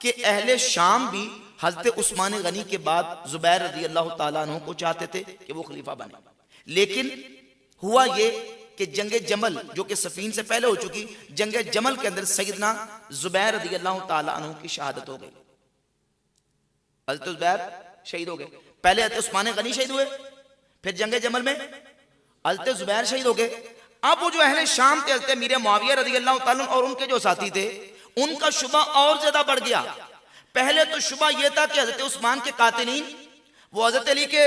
कि अहले शाम भी हज़रत उस्मान गनी के बाद ज़ुबैर रज़ियल्लाहु ताला अन्हु को चाहते थे कि वो खलीफा बने। लेकिन हुआ ये कि जंगे जमल जो कि सफीन से पहले हो चुकी, जंगे जमल के अंदर सैयदना ज़ुबैर रज़ियल्लाहु ताला अन्हु की शहादत हो गई। हज़रत ज़ुबैर शहीद हो गए। पहले हज़रत उस्मान गनी शहीद हुए, फिर जंगे जमल में हज़रत ज़ुबैर शहीद हो गए। अब वो जो अहले शाम थे हज़रत मीर मुआविया रज़ियल्लाहु ताला अन्हु और उनके जो साथी थे उनका शुबा और ज्यादा बढ़ गया। पहले तो शुबा यह था कि हज़रत उस्मान के कातिलीन वो हज़रत अली के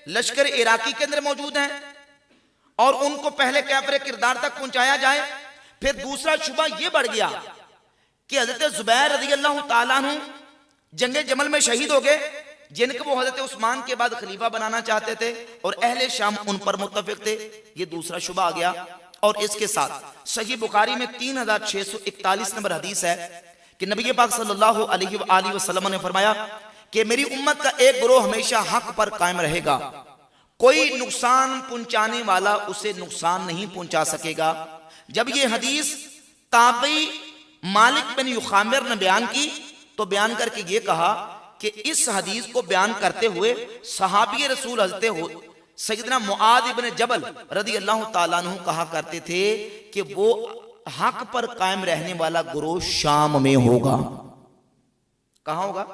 लश्कर इराकी के अंदर मौजूद हैं और उनको पहले कैफरे किरदार तक पहुंचाया जाए। फिर दूसरा शुबा यह बढ़ गया कि हज़रत ज़ुबैर रज़ियल्लाहु ताला अन्हु जंगे जमल में शहीद हो गए, जिनके वो हज़रत उस्मान के बाद खलीफा बनाना चाहते थे और अहले शाम उन पर मुत्तफिक थे। ये दूसरा शुबा आ गया। और इसके साथ सही बुखारी में 3641 नंबर हदीस है कि नबी पाक सल्लल्लाहु अलैहि वसल्लम ने फरमाया कि मेरी उम्मत का एक गिरोह हमेशा हक पर कायम रहेगा, कोई नुकसान पहुंचाने वाला उसे नुकसान नहीं पहुंचा सकेगा। जब ये हदीस ताबी मालिक बिन युखामिर ने बयान की तो बयान करके ये कहा कि इस हदीस को बयान करते हुए सहाबी रसूल हज़रत सैयदना मुआद इब्न जबल रज़ियल्लाहु ताला अन्हु कहा करते थे कि वो हक पर कायम रहने वाला गिरोह शाम में होगा। कहां होगा?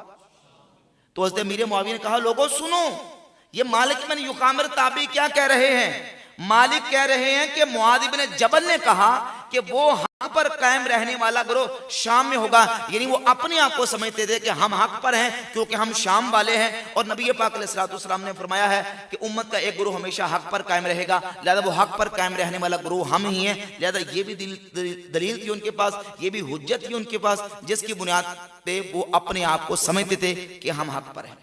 तो हज़रत मीर मुआविया ने कहा लोगों सुनो, ये मालिक बिन युखामिर ताबी क्या कह रहे हैं? मालिक कह रहे हैं कि मुआद इब्न जबल ने कहा कि वो हक पर कायम रहने वाला गिरोह शाम में होगा। यानी वो अपने आप को समझते थे कि हम हक पर हैं क्योंकि हम शाम वाले हैं। और नबी पाक अलैहिस्सलाम ने फरमाया है कि उम्मत का एक गिरोह हमेशा हक पर कायम रहेगा, लिहाजा वो हक पर कायम रहने वाला गिरोह हम ही हैं। लिहाजा ये भी दलील थी उनके पास, ये भी हुज्जत थी उनके पास, जिसकी बुनियाद पे वो अपने आप को समझते थे कि हम हक पर हैं।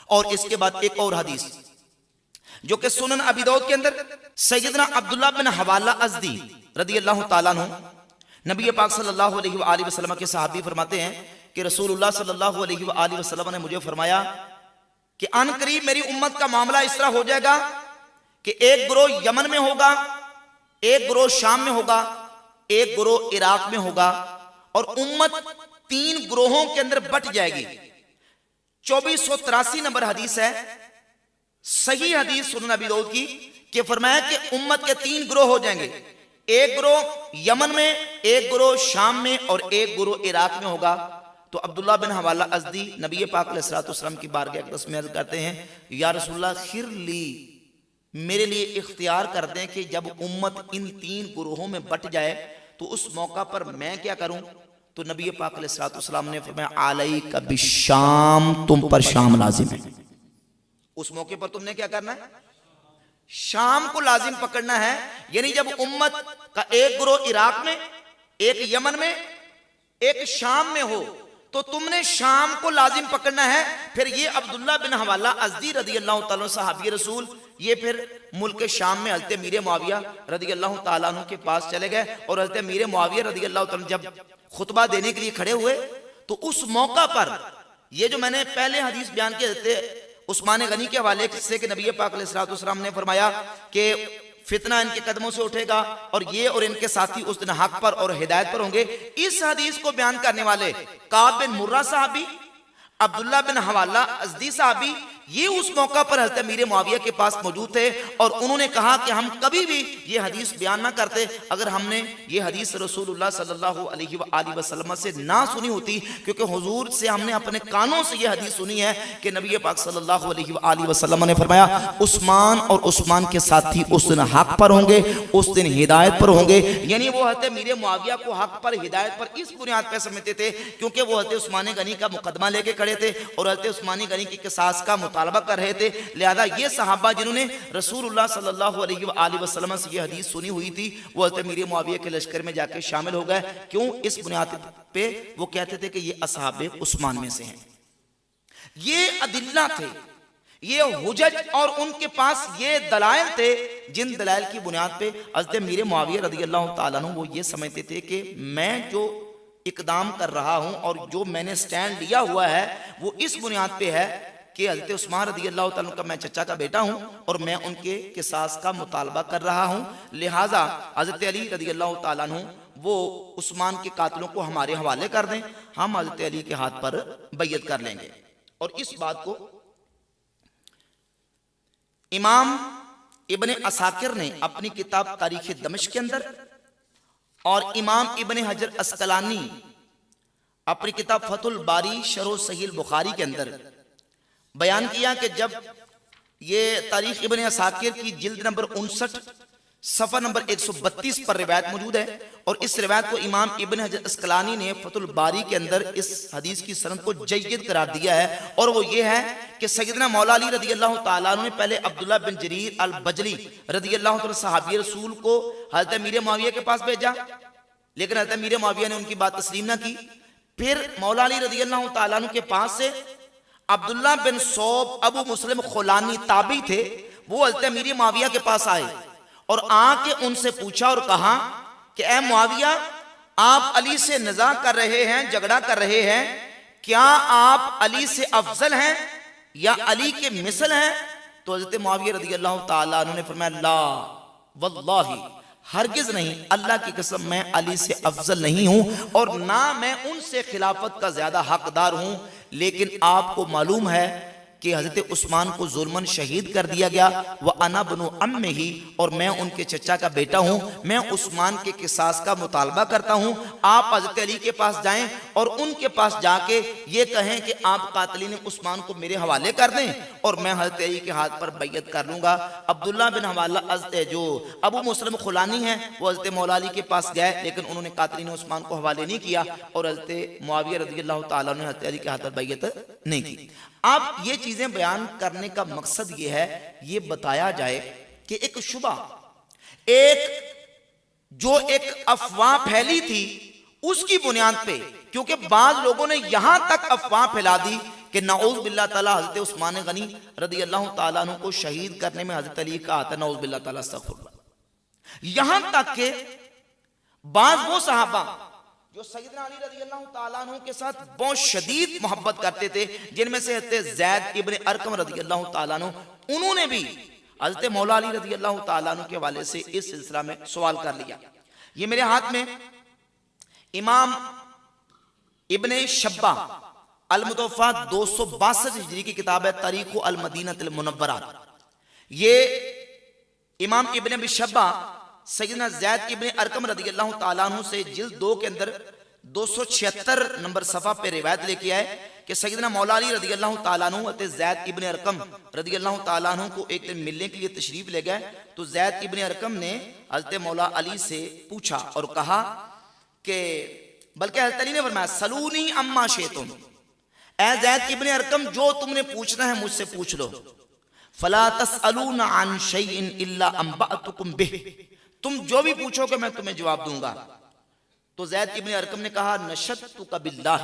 और इसके बाद एक और हदीस जो कि सुनन अबी दाऊद के अंदर सैयदना अब्दुल्लाह बिन हवाला अज़दी रज़ियल्लाहु ताला अन्हु नबी पाक सल्लल्लाहु अलैहि वसल्लम के सहाबी फरमाते हैं कि रसूलुल्लाह सल्लल्लाहु अलैहि वसल्लम ने मुझे फरमाया कि अन करीब मेरी उम्मत का मामला इस तरह हो जाएगा कि एक गिरोह यमन में होगा, एक गिरोह शाम में होगा, एक गिरोह इराक में होगा और उम्मत 3 गिरोहों के अंदर बट जाएगी। 2483 नंबर हदीस है, सही हदीस सुनन अबी दाऊद की, कि फरमाया कि उम्मत के 3 गिरोह हो जाएंगे, एक गिरोह यमन में, एक गिरोह शाम में और एक गिरोह इराक में होगा। तो अब्दुल्लाह बिन हवाला अज़दी नबी पाक अलैहिस्सलाम की बारगाह अक़दस में अर्ज़ करते हैं या रसूलल्लाह खिरली, मेरे लिए इख्तियार कर दें कि जब उम्मत इन 3 गिरोहों में बट जाए तो उस मौका पर मैं क्या करूं? तो नबी पाक अलैहिस्सलाम ने फरमाया अलैका बिश्शाम, तुम पर शाम लाजिम है। उस मौके पर तुमने क्या करना है? शाम को लाजिम पकड़ना है। यानी जब उम्मत का एक गिरोह इराक में, एक यमन में, एक शाम में हो तो तुमने शाम को लाजिम पकड़ना है। फिर ये अब्दुल्लाह बिन हवाला अज़दी रज़ियल्लाहु ताला सहाबी रसूल ये फिर मुल्क शाम में हज़रत मीर मुआविया रज़ियल्लाहु ताला अन्हु के पास चले गए और हज़रत मीर मुआविया रज़ियल्लाहु ताला जब खुतबा देने के लिए खड़े हुए तो उस मौका पर ये जो मैंने पहले हदीस बयान किए थे उस्मान गनी के हवाले से कि नबी पाक अलैहिस्सलाम ने फरमाया कि फितना इनके कदमों से उठेगा और ये और इनके साथी उस दिन हक पर और हिदायत पर होंगे। इस हदीस को बयान करने वाले काब बिन मुर्रा साहबी, अब्दुल्ला बिन हवाला अज़दी साहबी, ये उस मौका पर हज़रत अमीर मुआविया के पास मौजूद थे और उन्होंने कहा कि हम कभी भी ये हदीस बयान ना करते अगर हमने ये हदीस रसूलुल्लाह सल्लल्लाहु अलैहि वसल्लम से ना सुनी होती, क्योंकि हुजूर से हमने अपने कानों से ये हदीस सुनी है कि नबी पाक सल्लल्लाहु अलैहि वसल्लम ने फरमाया उस्मान और उस्मान के साथी उस दिन हक पर होंगे, उस दिन हिदायत पर होंगे। यानी वो हज़रत अमीर मुआविया को हक पर हिदायत पर इस बुनियाद पर समझते थे क्योंकि वो हज़रत उस्मान गनी का मुकदमा लेके खड़े थे और हज़रत उस्मान गनी की किसास का मुतालबा कर रहे थे। लिहाजा ये सहाबा जिन्होंने रसूलुल्लाह सल्लल्लाहु अलैहि वसल्लम से ये हदीस सुनी हुई थी वो हज़रत अमीर मुआविया के लश्कर में जाके शामिल हो गए। क्यों? इस बुनियाद पे वो कहते थे कि ये असहाबे उस्मान में से हैं। ये अदिल्ला थे, ये हुजज और उनके पास ये दलाइल थे जिन दलाइल की बुनियाद पे हज़रत अमीर मुआविया रज़ियल्लाहु ताला अन्हु वो ये समझते थे कि मैं जो इकदाम कर रहा हूं और जो मैंने स्टैंड लिया हुआ है वो इस बुनियाद पे है कि हज़रत उस्मान रज़ियल्लाहु ताला का मैं चचा का बेटा हूं और मैं उनके किसास का मुतालबा कर रहा हूं। लिहाजा हज़रत अली रज़ियल्लाहु ताला अन्हु वो उस्मान के कातिलों को हमारे हवाले कर दें, हम हज़रत अली के हाथ पर बैयत कर लेंगे। और इस बात को इमाम इब्ने असाकिर ने अपनी किताब तारीख़ दमिश्क के अंदर और इमाम इब्ने हजर अस्कलानी अपनी किताब फतुल बारी शरह सहीह बुखारी के अंदर बयान किया कि जब ये तारीख इब्ने असाकिर की जिल्द नंबर 59 सफ़ा नंबर 132 पर रिवायत मौजूद है और इस रिवायत को इमाम इब्ने हजर अस्कलानी ने फतुल बारी के अंदर इस हदीस की सनद को जय्यद करार दिया है। और वो ये है कि सैयदना मौला अली रज़ियल्लाहु ताला अन्हु ने पहले अब्दुल्ला बिन जरीर अल बजली रज़ियल्लाहु ताला सहाबी रसूल को हज़रत अमीर मुआविया के पास भेजा, लेकिन हज़रत अमीर मुआविया ने उनकी बात तस्लीम ना की। फिर मौला अली रज़ियल्लाहु ताला अन्हु के पास से अब्दुल्ला बिन सौब अबू मुस्लिम खुलानी ताबी थे, वो हज़रत अमीर मुआविया के पास आए और आके उनसे पूछा और कहा कि ए मुआविया, आप अली से निज़ा कर रहे हैं, झगड़ा कर रहे हैं, क्या आप अली से अफजल हैं या अली के मिसल हैं? तो हज़रत मुआविया रज़ियल्लाहु ताला अन्हु ने फरमाया ला वल्लाही, हरगिज नहीं, अल्लाह की कसम मैं अली से अफजल नहीं हूं और ना मैं उनसे खिलाफत का ज्यादा हकदार हूं। लेकिन आपको मालूम है कि हज़रत उस्मान को जुल्मन शहीद कर दिया गया, वह अना बनु अम्मे ही, और मैं उनके चचा का बेटा हूं, मैं उस्मान के किसास का मुतालबा करता हूं। आप हज़रत अली के पास जाएं और उनके पास जाके ये कहें कि आप कातिलीन उस्मान को मेरे हवाले कर दें और मैं हज़रत अली के हाथ पर बैयत कर लूँगा। अब्दुल्ला बिन हवाला जो अबू मुस्लिम खुलानी है वो हज़रत मौला अली के पास गए, लेकिन उन्होंने कातिलीन उस्मान को हवाले नहीं किया और हज़रत मुआविया रज़ियल्लाहु ताला ने हज़रत अली के हाथ पर बैयत नहीं की। अब ये चीजें बयान करने का मकसद ये है, ये बताया जाए कि एक शुबा, एक अफवाह फैली थी उसकी बुनियाद पे, क्योंकि बाद लोगों ने यहां तक अफवाह फैला दी कि नऊज़ बिल्लाह ताला हज़रत उस्मान गनी रज़ियल्लाहु ताला अन्हु को शहीद करने में हज़रत अली का हाथ है, नऊज़ बिल्लाह ताला अस्तग़फुरुल्लाह। यहां तक के बाद वो सहाबा जो सैयदना अली रज़ियल्लाहु ताला अन्हु के साथ बहुत शदीद मोहब्बत करते थे, जिनमें से हज़रत ज़ैद इब्ने अरकम रज़ियल्लाहु ताला अन्हु, उन्होंने भी हज़रत मौला अली रज़ियल्लाहु ताला अन्हु के हवाले से इस सिलसिला में सवाल कर लिया। ये मेरे हाथ में इमाम इब्ने शब्बा अल मुतवफ़ा 262 हिजरी की किताब है तारीख़ अल मदीनतुल मुनव्वरा। ये इमाम इब्ने अबी शब्बा सैयदना ज़ैद इब्ने अरकम रज़ियल्लाहु ताला अन्हु से जिल्द 2 के अंदर 276 नंबर सफ़ा पे रिवायत लेके आए कि सैयदना मौला अली रज़ियल्लाहु ताला अन्हु हज़रत ज़ैद इब्ने अरकम रज़ियल्लाहु ताला अन्हु को एक दिन मिलने के लिए तशरीफ ले गए। तो ज़ैद इब्ने अरकम ने हज़रत मौला अली से पूछा और कहा कि, बल्कि हज़रत अली ने फरमाया सलूनी अम्मा शेतुम, ए ज़ैद इब्ने अरकम जो तुमने पूछना है मुझसे पूछ लो, फला तसअलूना अन शैइन इल्ला अंबअतुकुम बिह, तुम जो भी पूछोगे मैं तुम्हें जवाब दूंगा। तो ज़ैद इब्ने अरकम ने कहा नशअतुका बिल्लाह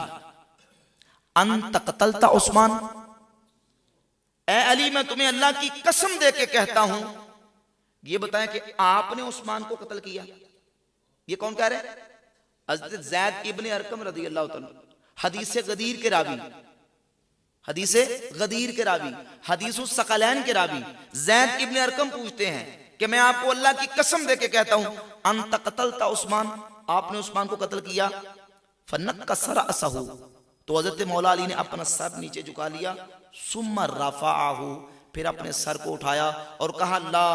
अंत क़तलता उस्मान, ए अली मैं तुम्हें अल्लाह की कसम दे के कहता हूं, ये बताएं कि आपने उस्मान को कत्ल किया। ये कौन कह रहे हैं? हज़रत ज़ैद इब्ने अरकम रज़ियल्लाहु ताला, हदीस गदीर के रावी, हदीस गदीर के रावी, हदीस सकलैन के रावी ज़ैद इब्ने अरकम पूछते हैं कि मैं आपको अल्लाह की कसम दे के कहता हूं, अंत कतलता उस्मान, आपने उस्मान को कत्ल किया। फनक्कसर असहु, तो हजरत मौला अली ने अपना सर नीचे झुका लिया। सुम्मा रफाअहु, फिर अपने सर को उठाया और कहा, ला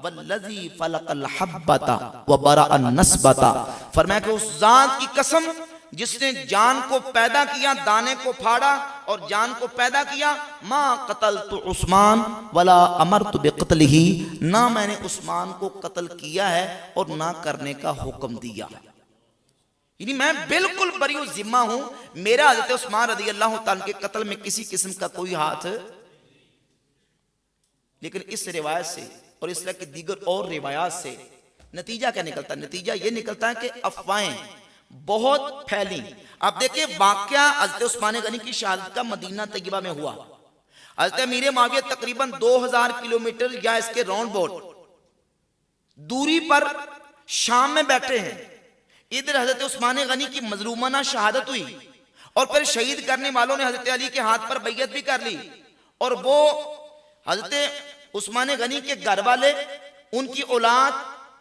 वल्लज़ी फलकल हब्बता व बरअन नस्बता, फरमाया कि उस जात की कसम जिसने जान को पैदा किया, दाने को फाड़ा और जान को पैदा किया, मा कतलतु उस्मान वला अमरतु बिक़त्लिही, ना मैंने उस्मान को कत्ल किया है और ना करने का हुक्म दिया। यानी मैं बिल्कुल बरी जिम्मा हूं, मेरा हज़रत उस्मान रज़ी अल्लाह तआला के कत्ल में किसी किस्म का कोई हाथ। लेकिन इस रिवायत से और इस तरह की दीगर और रिवायात से नतीजा क्या निकलता है? नतीजा यह निकलता है कि अफवाहें बहुत फैली। अब देखिए, वाकया हज़रत उस्मान गनी की शहादत का मदीना तैयबा में हुआ। हज़रत अमीर मुआविया तकरीबन 2000 किलोमीटर या इसके राउंड अबाउट दूरी पर शाम में बैठे हैं। इधर हज़रत उस्मान गनी की मजलूमाना शहादत हुई और फिर शहीद करने वालों ने हज़रत अली के हाथ पर बैयत भी कर ली, और वो हज़रत उस्मान गनी के घर वाले, उनकी औलाद,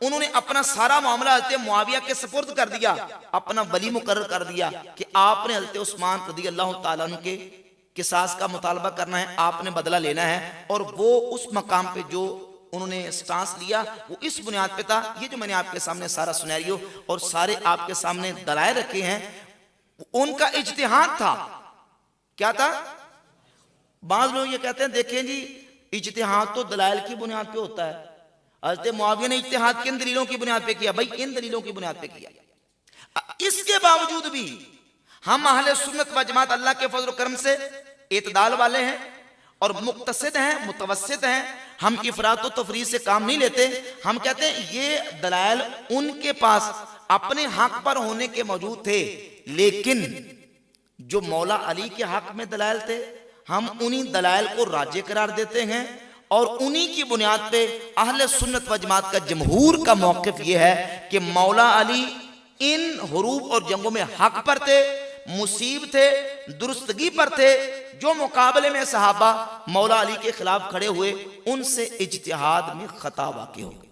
उन्होंने अपना सारा मामला हज़रत मुआविया के सुपुर्द कर दिया, अपना वली मुकर्रर कर दिया कि आपने हज़रत उस्मान रज़ी अल्लाह तआला अन्हु के किसास का मुतालबा करना है, आपने बदला लेना है। और वो उस मकाम पे जो उन्होंने स्टांस लिया वो इस बुनियाद पे था। ये जो मैंने आपके सामने सारा सिनेरियो और सारे आपके सामने दलाइल रखे हैं, उनका इज्तिहाद था। क्या था? बाज लोग ये कहते हैं, देखें जी, इज्तिहाद तो दलाइल की बुनियाद पे होता है। हज़रत मुआविया ने इज्तिहाद किन दलीलों की बुनियाद पे किया? भाई इन दलीलों की बुनियाद पे किया। इसके बावजूद भी हम अहले सुन्नत व जमात अल्लाह के फजल करम से इतदाल वाले हैं और मुक्तसिद हैं, मुतवस्सित हैं। हम इफरात व तफरीद से काम नहीं लेते। हम कहते हैं ये दलाइल उनके पास अपने हक पर होने के मौजूद थे, लेकिन जो मौला अली के हक में दलाइल थे, हम उन्हीं दलाइल को राजे करार देते हैं और उन्हीं की बुनियाद पे अहले सुन्नत व जमात का जमहूर का मौक़िफ़ ये है कि मौला अली इन हुरूब और जंगों में हक पर थे, मुसीब थे, दुरुस्तगी पर थे। जो मुकाबले में सहाबा मौला अली के खिलाफ खड़े हुए, उनसे इज्तिहाद में खता वाक़ई हो गई।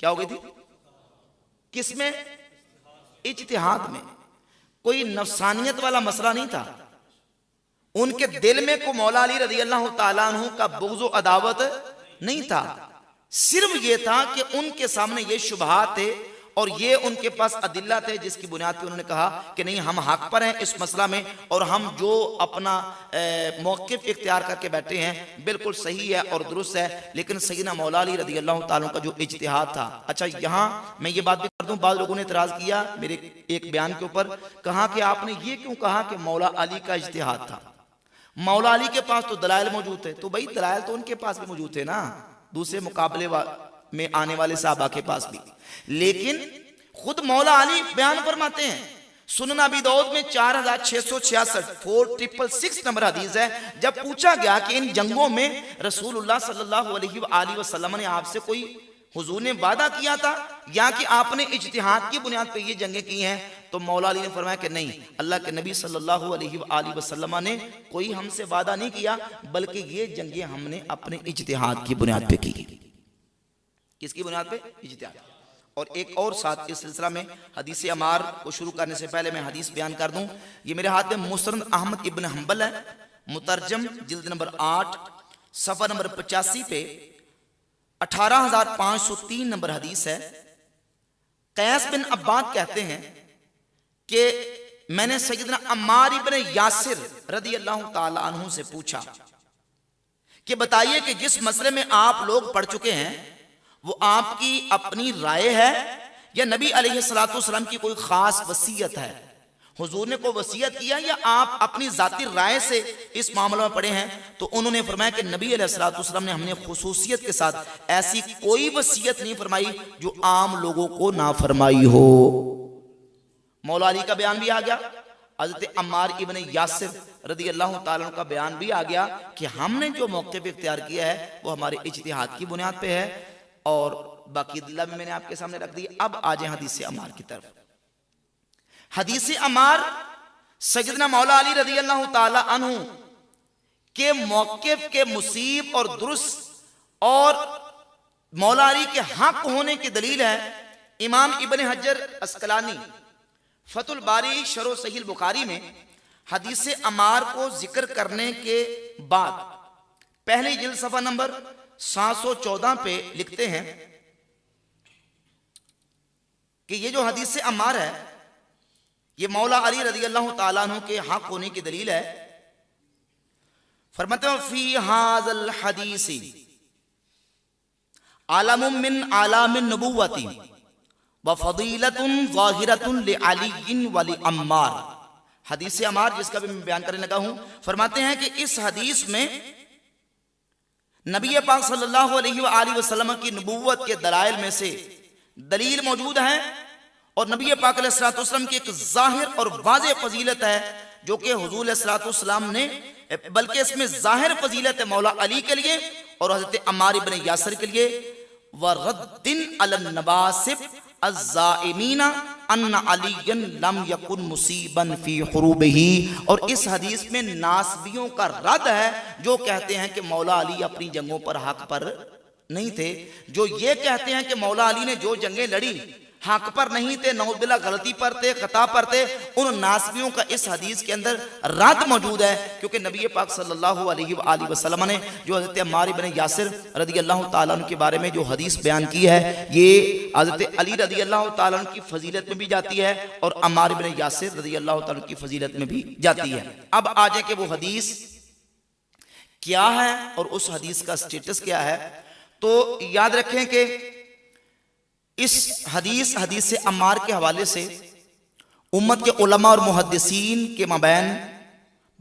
क्या हो गई थी? किसमें? इज्तिहाद में। कोई नफसानियत वाला मसला नहीं था। उनके दिल में को मौला अली रज़ी अल्लाह तआला अन्हु का बुग़्ज़ व अदावत नहीं था। सिर्फ ये था कि उनके सामने ये शुबहात थे और ये उनके पास अदिल्ला थे, जिसकी बुनियाद पे उन्होंने कहा कि नहीं, हम हक पर हैं इस मसला में और हम जो अपना मौक़िफ़ इख्तियार करके बैठे हैं बिल्कुल सही है और दुरुस्त है। लेकिन सैयदना मौला अली रज़ी अल्लाह तआला का जो इज्तिहाद था। अच्छा, यहाँ मैं ये बात भी कर दूँ, बाद लोगों ने इतराज़ किया मेरे एक बयान के ऊपर, कहा कि आपने ये क्यों कहा कि मौला अली का इज्तिहाद था? मौला अली के पास तो दलाइल मौजूद थे। तो भाई दलाइल तो उनके पास भी मौजूद थे ना, दूसरे मुकाबले में आने वाले साहबा के पास भी। लेकिन खुद मौला अली बयान फरमाते हैं, सुनन अबी दाऊद में 4666 4666 नंबर हदीस है, जब पूछा गया कि इन जंगों में रसूलुल्लाह सल्लल्लाहु अलैहि वसल्लम ने आपसे कोई, हुजूर ने वादा किया था या कि आपने इज्तिहाद की बुनियाद पे ये जंगें की हैं? तो मौला अली ने फरमाया कि नहीं, अल्लाह के नबी सल्लल्लाहु अलैहि वसल्लम ने कोई हमसे वादा नहीं किया, बल्कि ये जंगें हमने अपने इज्तिहाद की बुनियाद पे की। किसकी बुनियाद पे? इज्तिहाद। और एक और साथ इस सिलसिला में हदीस अमार को शुरू करने से पहले मैं हदीस बयान कर दूं। ये मेरे हाथ में मुस्नद अहमद इब्न हंबल है, मुतरजम, जिल्द नंबर 8 सफ़ा नंबर 85 पे 18503 नंबर हदीस है। कैस बिन अब्बाद कहते हैं कि मैंने सैयदना अम्मार इब्न यासिर रज़ी अल्लाह ताला अन्हु से पूछा कि बताइए कि जिस मसले में आप लोग पढ़ चुके हैं वो आपकी अपनी राय है या नबी अलैहिस्सलातु वस्सलाम की कोई खास वसीयत है? हुजूर ने कोई वसीयत किया या आप अपनी जाती राय से इस मामले में पढ़े हैं? तो उन्होंने फरमाया कि नबी अलैहिस्सलातु वस्सलाम ने हमने खुसूसियत के साथ ऐसी कोई वसीयत नहीं फरमाई जो आम लोगों को ना फरमाई हो। मौला अली का बयान भी आ गया, हज़रत अम्मार इब्न यासिर रज़ी अल्लाह ताला का बयान भी आ गया कि हमने जो मौक़िफ़ इख्तियार किया है वो हमारे इज्तिहाद की बुनियाद पे है। और बाकी दिल्ला में मैंने आपके सामने रख दी। अब आ जाए हदीस अमार की तरफ। हदीस अमार सैयदना मौला अली रज़ी अल्लाह ताला अन्हु के मौक़िफ़ के मुसीब और दुरुस्त और मौला अली के हक होने की दलील है इमाम इब्न हजर अस्कलानी फतुल बारी शरो सहीह बुखारी में हदीस अमार को जिक्र करने के बाद पहली जिल्द सफा नंबर 714 पे लिखते हैं कि ये जो हदीस अमार है ये मौला अली रज़ी अल्लाह ताला अन्हु के हक होने की दलील है। फरमाते हैं फी हाज़ल हदीसी आलमुम मिन आलामिन नबुव्वती व फदीलतुन ज़ाहिरतुन लिअली व लिअम्मार। हदीस अमार जिसका भी मैं बयान करने लगा हूं, फरमाते हैं कि इस हदीस में नबी पाक सल्लल्लाहु अलैहि वसल्लम की नबुव्वत के दलाइल में से दलील मौजूद है और नबी पाक अलैहिस्सलातु वस्सलाम की एक जाहिर और वाज़ेह फजीलत है जो कि हुजूर अलैहिस्सलातु वस्सलाम ने, बल्कि इसमें जाहिर फजीलत है मौला अली के लिए और हज़रत अम्मार इब्न यासिर के लिए। व रद्दिन अलन नवासिब अज़्ज़ाइमीना अन्ना अलीयन लम यकुन मुसीबन फी हुरूबिही। और इस हदीस में नासबियों का रद्द है जो कहते हैं कि मौला अली अपनी जंगों पर हक पर नहीं थे, जो ये कहते हैं कि मौला अली ने जो जंगें लड़ी हक पर नहीं थे, नौबिला गलती पर थे, खता पर थे, उन नासबियों का इस हदीस के अंदर रद्द मौजूद है। क्योंकि नबी पाक सल्लल्लाहु अलैहि वसल्लम ने जो हज़रत अम्मार इब्न यासिर रज़ी अल्लाह ताला अन्हु के बारे में जो हदीस बयान की है ये हज़रत अली रज़ी अल्लाह ताला अन्हु की फजीलत में भी जाती है और अम्मार इब्न यासिर रज़ी अल्लाह ताला अन्हु की फजीलत में भी जाती है। अब आ जाए कि वो हदीस क्या है और उस हदीस का स्टेटस क्या है। तो याद रखें कि इस हदीस अम्मार के हवाले से उम्मत के उलमा और मुहद्दिसीन के मबैन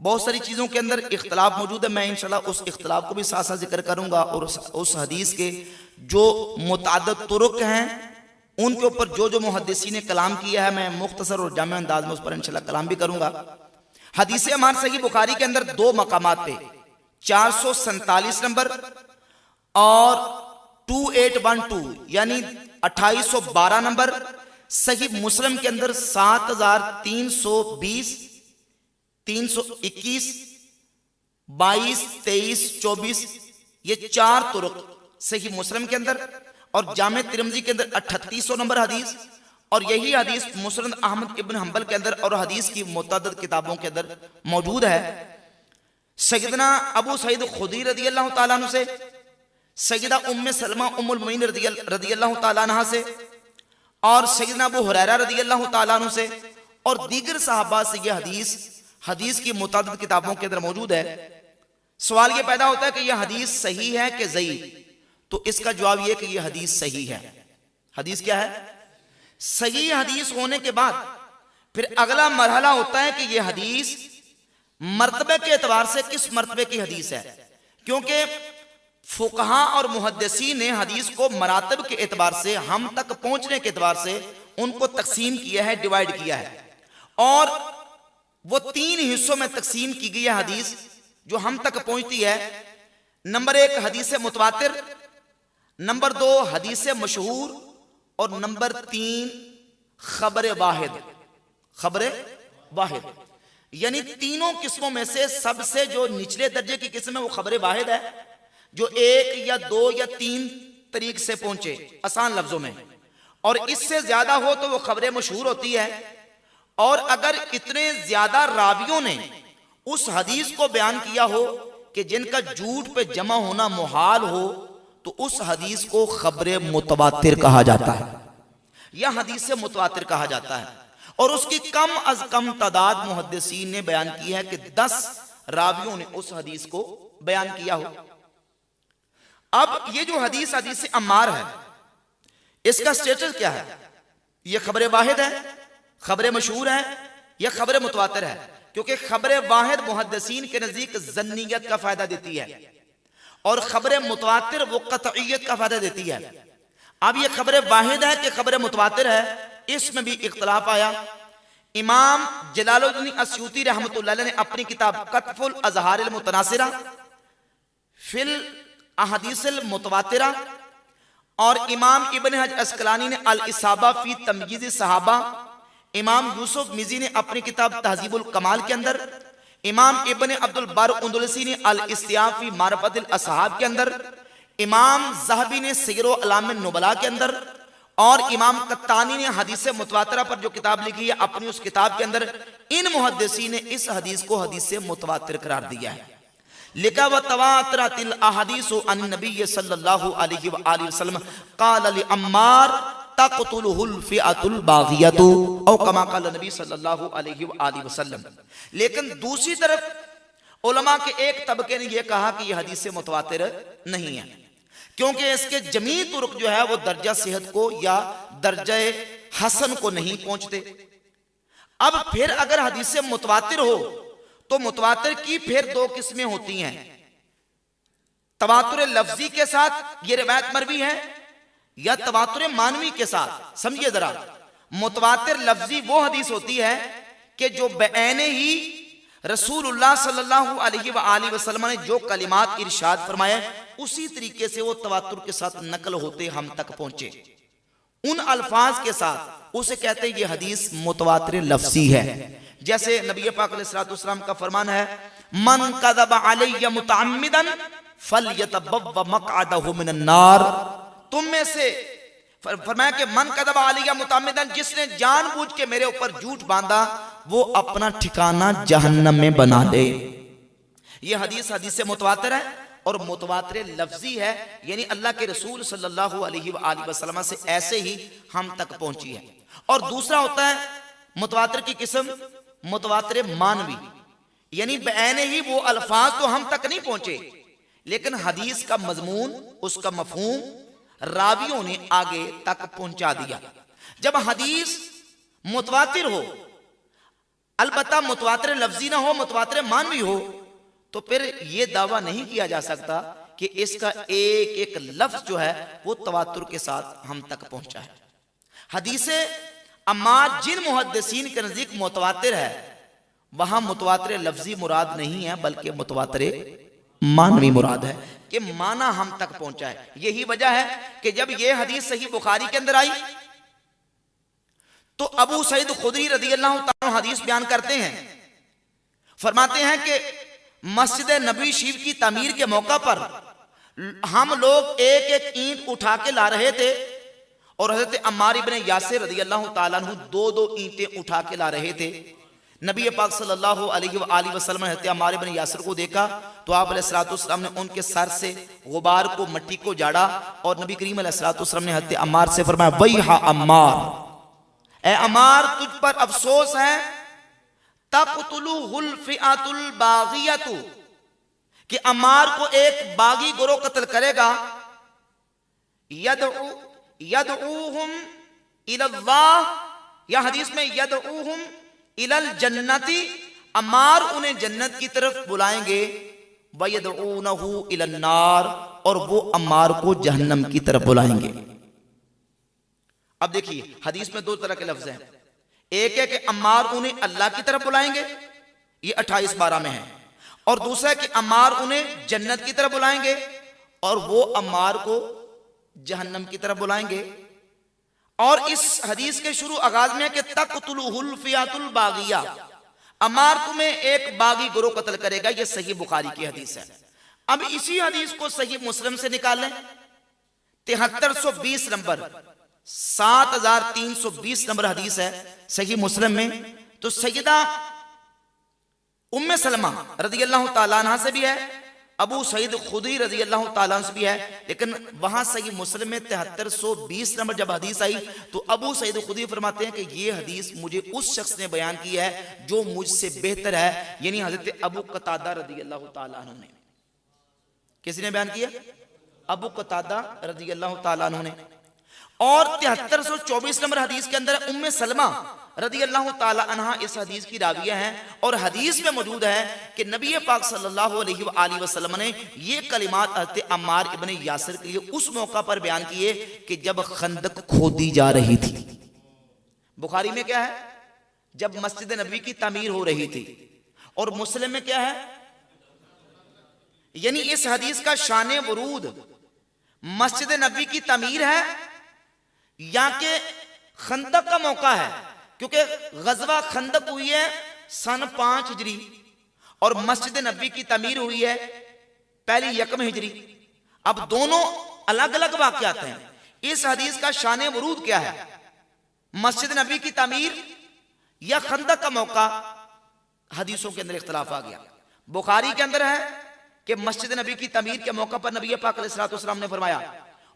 बहुत सारी चीज़ों के अंदर इख्तलाफ मौजूद है। मैं इंशाल्लाह उस इख्तलाफ को भी साथ साथ जिक्र करूंगा और उस हदीस के जो मुताद्दिद तुरुक हैं उनके ऊपर जो जो मुहद्दिसीन ने कलाम किया है मैं मुख्तसर और जामे अंदाज में उस पर इंशाल्लाह कलाम भी करूंगा। हदीस अम्मार सही बुखारी के अंदर दो मकामात पे 447 नंबर और 2812 यानी 2812 नंबर, सही मुस्लिम के अंदर 7320, 321, 22, 23, 24 ये चार तुरुक सही मुस्लिम के अंदर और जामे तिरमिज़ी के अंदर 3800 नंबर हदीस और यही हदीस मुस्नद अहमद इब्न हंबल के अंदर और हदीस की मुतअद्दिद किताबों के अंदर मौजूद है। सैयदना अबू सईद खुदरी रज़ी अल्लाह ताला अन्हु से, सैयदा उम्मे सलमा उम्मुल मुमिनीन रज़ी अल्लाह ताला अन्हा से और सैयदना अबू हुरैरा रज़ी अल्लाह ताला अन्हु से और दीगर सहाबा से यह हदीस की मुतअद्दिद किताबों के अंदर मौजूद है। सवाल ये पैदा होता है कि यह हदीस सही है कि ज़ईफ़, तो इसका जवाब यह कि यह हदीस सही है। हदीस क्या है? सही हदीस होने के बाद फिर अगला मरहला होता है कि यह हदीस मर्तबे के एतबार से किस मर्तबे की हदीस है, क्योंकि फुकहा और मुहद्दिसीन ने हदीस को मरातब के एतबार से, हम तक पहुंचने के एतबार से उनको तकसीम किया है, डिवाइड किया है और वो 3 हिस्सों में तकसीम की गई है हदीस जो हम तक पहुंचती है। नंबर 1 हदीस मुतवातिर, नंबर 2 हदीस मशहूर और नंबर 3 खबर वाहिद। खबर वाहिद यानी तीनों किस्मों में से सबसे जो निचले दर्जे की किस्म है वो खबर वाहिद है, जो 1 या 2 या 3 तरीक से पहुंचे आसान लफ्जों में, और इससे ज्यादा हो तो वो खबर मशहूर होती है। और अगर इतने ज्यादा रावियों ने उस हदीस को बयान किया हो कि जिनका झूठ पे जमा होना मुहाल हो तो उस हदीस को खबर मुतवातिर कहा जाता है या हदीस से मुतवातिर कहा जाता है। और उसकी कम अज कम तादाद मुहद्दिसीन ने बयान की है कि 10 रावियों ने उस हदीस को बयान किया हो। अब ये जो हदीस अम्मार है इसका स्टेटस क्या है? ये खबर वाहिद है, खबर मशहूर है या खबर मुतवातिर है? क्योंकि खबर वाहिद मुहद्दिसीन के नजदीक ज़न्नियत का फायदा देती है और खबर मुतवातिर वो कतईयत का फायदा देती है। अब ये खबर वाहिद है कि खबर मुतवातिर है, इसमें भी इख्तलाफ आया। इमाम जलालुद्दीन अस्यूती रहमतुल्लाह अलैह ने अपनी किताब कत्फुल अज़हारिल मुतनासिरा फिल अहदीसिल मुतवातिरा और इमाम इब्न हजर अस्कलानी ने अल इसाबा फी तमयीज़ सहाबा, इमाम यूसुफ मिज़ी ने अपनी किताब तहज़ीबुल कमाल के अंदर, इमाम इब्न अब्दुल बर अंदलुसी ने अल इस्तियाब फी मारिफतिल असहाब के अंदर, इमाम ज़हबी ने सियरो अलाम नुबला के अंदर, और इमाम कत्तानी ने हदीस मुतवातिरा पर जो किताब लिखी है अपनी उस किताब के अंदर, इन मुहद्दिसीन ने इस हदीस को हदीस मुतवातिर करार दिया है। लिखा व तवातरतिल अहादीसु अन नबी सल्लल्लाहु अलैहि वसल्लम क़ाल लि अम्मार तक़तुलुहुल फ़िअतुल बाग़ियतु औ कमा क़ाल नबी सल्लल्लाहु अलैहि वसल्लम। लेकिन दूसरी तरफ उलमा के एक तबके ने यह कहा कि यह हदीस मुतवातिर नहीं है, क्योंकि इसके जमी तुरुक जो है वो दर्जा सेहत को या दर्जा हसन को नहीं पहुंचते। अब फिर अगर हदीस मुतवातिर हो तो मुतवातिर की फिर दो किस्में होती हैं, तवातुर लफ्जी के साथ ये रिवायत मरवी है या तवातुर मानवी के साथ। समझिए जरा, मुतवातिर लफ्जी वो हदीस होती है कि जो बेऐने ही रसूलुल्लाह सल्लल्लाहु अलैहि वसल्लम ने जो कलिमात इरशाद फरमाए उसी तरीके से वो तवातुर के साथ नकल होते हम तक पहुंचे, उन अल्फाज के साथ, उसे कहते हैं ये हदीस मुतवातिर लफ्जी है। जैसे नबी पाक अलैहिस्सलातु वस्सलाम का फरमान है, मन कज़ब अलैया मुतअम्मिदन फलयतबव्व मक़अदहु मिनन नार। तुम में से फरमाया कि मन कज़ब अलैया मुतअम्मिदन, जिसने जानबूझ के मेरे ऊपर झूठ बांधा वो अपना ठिकाना जहन्नम में बना ले। ये हदीस मुतवातिर है और मुतवातिर लफ्जी है, यानी अल्लाह के रसूल सल्लल्लाहु अलैहि वसल्लम से ऐसे ही हम तक पहुंची है। और दूसरा होता है मुतवातिर की किस्म मुतवातिर मानवी, यानी बेऐने ही वो अल्फाज तो हम तक नहीं पहुंचे लेकिन हदीस का मजमून, उसका मफहूम रावियों ने आगे तक पहुंचा दिया। जब हदीस मुतवातिर हो, अलबत्ता मुतवातिर लफ्जी ना हो, मुतवातिर मानवी हो, तो फिर यह दावा नहीं किया जा सकता कि इसका एक एक लफ्ज जो है वो तवातुर के साथ हम तक पहुंचा है। हदीस अम्मार जिन मुहद्दिसीन के नजदीक मुतवातिर है वहां मुतवातिर लफ्जी मुराद नहीं है बल्कि मुतवातिर मानवी मुराद है कि माना हम तक पहुंचा है। यही वजह है कि जब यह हदीस सही बुखारी के अंदर आई तो अबू सईद खुदरी रज़ी अल्लाह ताला हदीस बयान करते हैं, फरमाते हैं कि मस्जिद नबी शरीफ की तामीर के मौका पर हम लोग एक एक ईंट उठा के ला रहे थे और हजरत अम्मार इब्न यासिर रज़ी अल्लाह ताला अन्हु दो दो ईंटें उठा के ला रहे थे। नबी पाक सल्लल्लाहु अलैहि वसल्लम ने हजरत अम्मार इब्न यासिर को देखा तो आप अलैहिस्सलातु वस्सलाम ने उनके सर से गुबार को, मट्टी को झाड़ा और नबी करीम अलैहिस्सलातु वस्सलाम ने हजरत अम्मार से फरमाया, वैहा अम्मार, ए अम्मार तुझ पर अफसोस है, तक़तुलुहुल फ़िअतुल बाग़ियतु, कि अम्मार को एक बागी गिरोह कत्ल करेगा, यदऊहुम इलल्लाह, या हदीस में यदऊहुम इलल जन्नती, अम्मार उन्हें जन्नत की तरफ बुलाएंगे, वयदऊनहु इलन नार, और वो अम्मार को जहन्नम की तरफ बुलाएंगे। अब देखिए हदीस में दो तरह के लफ्ज हैं, एक है कि अम्मार उन्हें अल्लाह की तरफ बुलाएंगे, ये 28-12 में है, और दूसरा है कि अम्मार उन्हें जन्नत की तरफ बुलाएंगे और वो अम्मार को जहन्नम की तरफ बुलाएंगे। और इस हदीस के शुरू आगाज में है कि तक़तुलुहुल फ़िअतुल बाग़िया, अम्मार तुम्हें एक बागी गिरोह कत्ल करेगा, ये सही बुखारी की हदीस है। अब इसी हदीस को सही मुस्लिम से निकाल लें, 7320 नंबर, 7320 नंबर हदीस है सही मुस्लिम में। तो सैयदा उम्मे सलमा रज़ी अल्लाह ताला अन्हा से भी है, अबू सईद खुदरी रज़ी अल्लाह ताला अन्हु से भी है, लेकिन वहां सही मुस्लिम में 7320 नंबर जब हदीस आई तो अबू सईद खुदरी फरमाते हैं कि ये हदीस मुझे उस शख्स ने बयान की है जो मुझसे बेहतर है, यानी हजरत अबू कतादा रज़ी अल्लाह ताला अन्हु ने। किसने बयान किया? अबू कतादा रज़ी अल्लाह ताला अन्हु ने। और 7324 नंबर हदीस के अंदर उम्मे सलमा रज़ी अल्लाह ताला अन्हा इस हदीस की राविया हैं, और हदीस में मौजूद है कि नबी पाक सल्लल्लाहु अलैहि वसल्लम ने ये कलिमात हज़रत अम्मार इब्न यासिर के लिए उस मौका पर बयान किए कि जब खंदक खोदी जा रही थी। बुखारी में क्या है? जब मस्जिद नबी की तामीर हो रही थी, और मुस्लिम में क्या है? यानी इस हदीस का शान वरूद मस्जिद नबी की तामीर है या के खंदक का मौका है, क्योंकि गजवा खंदक हुई है सन 5 हिजरी और मस्जिद नबी की तामीर हुई है पहली 1 हिजरी। अब दोनों अलग अलग वाक़यात हैं। इस हदीस का शान वरूद क्या है? मस्जिद नबी की तामीर या खंदक का मौका? हदीसों के अंदर इख्तलाफ आ गया। बुखारी के अंदर है कि मस्जिद नबी की तामीर के मौका पर नबी पाक अलैहिस्सलातु वस्सलाम ने फरमाया,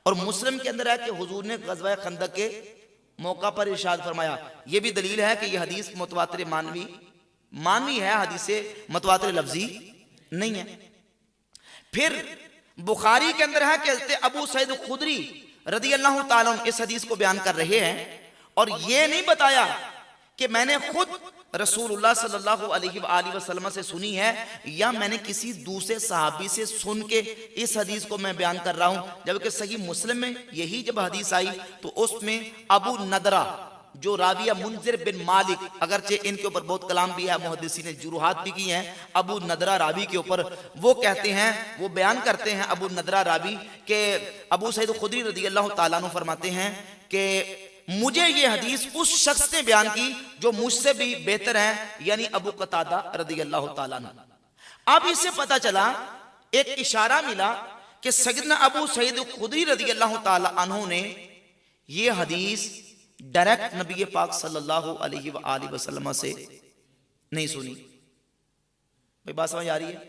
और मुस्लिम के अंदर है कि हुजूर ने ग़ज़वा खंदक के मौका पर इरशाद फरमाया। यह भी दलील है कि यह हदीस मुतवातिर मानवी है, हदीस मुतवातिर लफ्जी नहीं है। फिर बुखारी के अंदर है कि अबू सईद खुदरी रदियल्लाहु ताला अन्हु इस हदीस को बयान कर रहे हैं, और ये नहीं बताया कि मैंने खुद रसूलुल्लाह सल्लल्लाहु अलैहि वसल्लम से सुनी है या मैंने किसी दूसरे सहाबी से सुन के इस हदीस को मैं बयान कर रहा हूं। जबकि सही मुस्लिम में यही जब हदीस आई तो उसमें अबू नदरा जो राविया मुंजिर बिन मालिक, अगरचे इनके ऊपर बहुत कलाम भी है, मुहद्दिसीन ने जुरूहात भी की हैं अबू नदरा रावी के ऊपर, वो कहते हैं, वो बयान करते हैं अबू नदरा रावी के अबू सईद खुदरी रदियल्लाहु ताला अन्हु फरमाते हैं कि मुझे ये हदीस उस शख्स ने बयान की जो मुझसे भी बेहतर है, यानी अबू कतादा रदियल्लाहु ताला अन्हु। अब इससे पता चला, एक इशारा मिला कि सैयदना अबू सईद खुदरी रदियल्लाहु ताला अन्हु ने ये हदीस डायरेक्ट नबी पाक सल्लल्लाहु अलैहि वसल्लम से नहीं सुनी। भाई बात समझ आ रही है?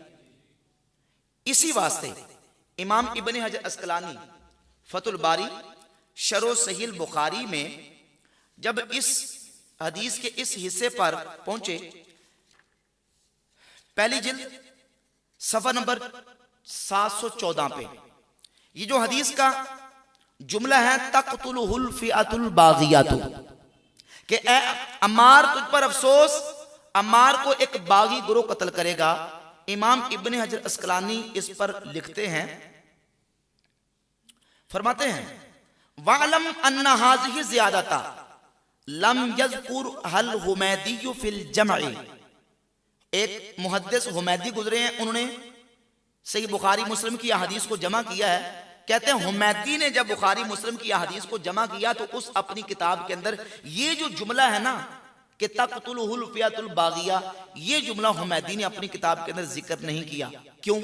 इसी वास्ते इमाम इब्न हजर अस्कलानी फतुल बारी शरो सहील बुखारी में जब इस हदीस के इस हिस्से पर पहुंचे, पहली जिल्द सफा नंबर 714 पे ये जो हदीस का जुमला है, तक़तुलुहुल फ़िअतुल बाग़ियातु, कि ए अम्मार तुझ पर अफसोस, अम्मार को एक बागी गुरोह कत्ल करेगा। इमाम इब्न हजर अस्कलानी इस पर लिखते हैं, फरमाते हैं वअलम अन्ना हाज़िहि ज़ियादता लम यज़कुर हल हुमैदी फिल जमअ। एक मुहद्दिस हुमैदी गुजरे हैं, उन्होंने सही बुखारी मुस्लिम की हदीस को जमा किया है। कहते हैं हुमैदी ने जब बुखारी मुस्लिम की हदीस को जमा किया तो उस अपनी किताब के अंदर ये जो जुमला है ना कि तक़तुलुहुल फ़िअतुल बाग़िया, ये जुमला हुमैदी ने अपनी किताब के अंदर जिक्र नहीं किया। क्यों?